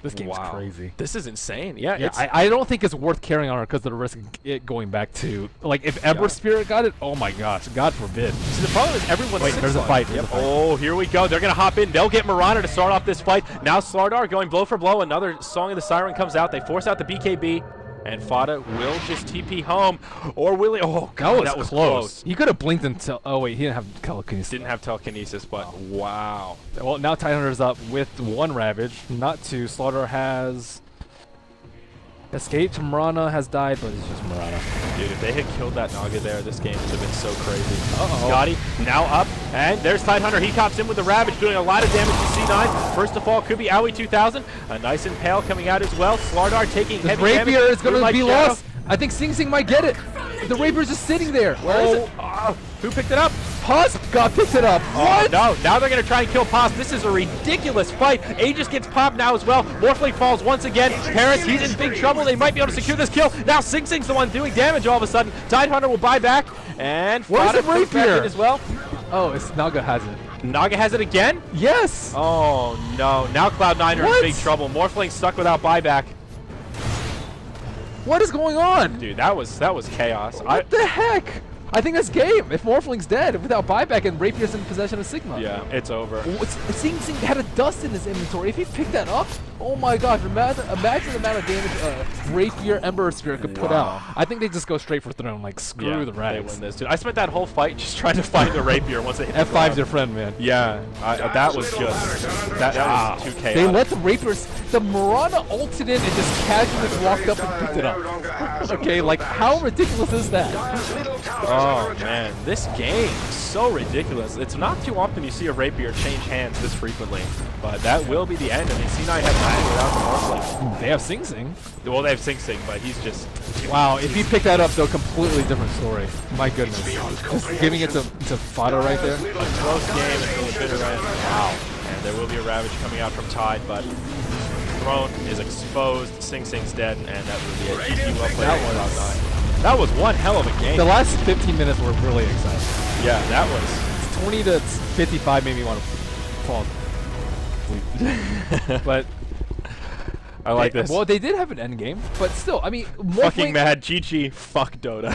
This game's Wow. crazy. This is insane. Yeah, Yeah, it's... I don't think it's worth carrying on her because of the risk of it going back to... Like, if Ember Spirit got it, oh my gosh, God forbid. See, the problem is everyone's Wait, there's a fight. There's a fight. Oh, here we go. They're going to hop in. They'll get Marana to start off this fight. Now Slardar going blow for blow. Another Song of the Siren comes out. They force out the BKB. And Fada will just TP home. Or will he? Oh, God, That was close. He could have blinked until... Oh, wait, he didn't have telekinesis. Didn't have telekinesis, but wow. Well, now Tidehunter's up with 1 Ravage, not 2. Slaughter has... Escape Marana has died, but it's just Marana. Dude, if they had killed that Naga there, this game would have been so crazy. Uh-oh. Scotty now up, and there's Tidehunter. He cops in with the Ravage, doing a lot of damage to C9. First of all, could be Owie 2000. A nice Impale coming out as well. SLTV taking This heavy damage. Rapier is going to Moonlight be Shadow. lost. I think Sing Sing might get it. The Rapier's just sitting there. Where is it? Who picked it up? Paz got picked it up. What? No, now they're going to try and kill Paz. This is a ridiculous fight. Aegis gets popped now as well. Morphling falls once again. Paris, he's in big trouble. They might be able to secure this kill. Now Sing Sing's the one doing damage all of a sudden. Tidehunter will buy back. And Where's the comes back Rapier? in as well. Oh, it's Naga has it. Naga has it again? Yes. Oh no, now Cloud9 are in What? big trouble. Morphling stuck without buyback. What is going on? Dude, that was chaos. What the heck? I think that's game. If Morphling's dead without buyback and Rapier's in possession of Sigma. Yeah, it's over. Sing Sing had a dust in his inventory. If he picked that up, oh my gosh, imagine the amount of damage Rapier Ember Spirit could put out. I think they just go straight for throne, like screw the They Rags. win this, dude. I spent that whole fight just trying to find a Rapier once they hit the F5's ground. your friend, man. Yeah, that was just that was too chaotic. They let the Rapiers, the Marana ulted in and just casually walked up and picked it up. Okay, like how ridiculous is that? Oh man, this game is so ridiculous. It's not too often you see a Rapier change hands this frequently, but that will be the end. I mean, C9 has nothing without the Morphling. They have Sing Sing. Well, they have Sing Sing, but he's just... Wow, if he picked that up, though, completely different story. My goodness. Just giving it to Fado right there. A close game until the bitter end. Wow. And there will be a Ravage coming out from Tide, but Throne is exposed. Sing Sing's dead, and that will be a GG well played. That was one hell of a game. The last 15 minutes were really exciting. Yeah, that was... 20 to 55 made me want to fall asleep. But I like this. well, they did have an end game, but still, I mean, Fucking mad. GG. Fuck Dota.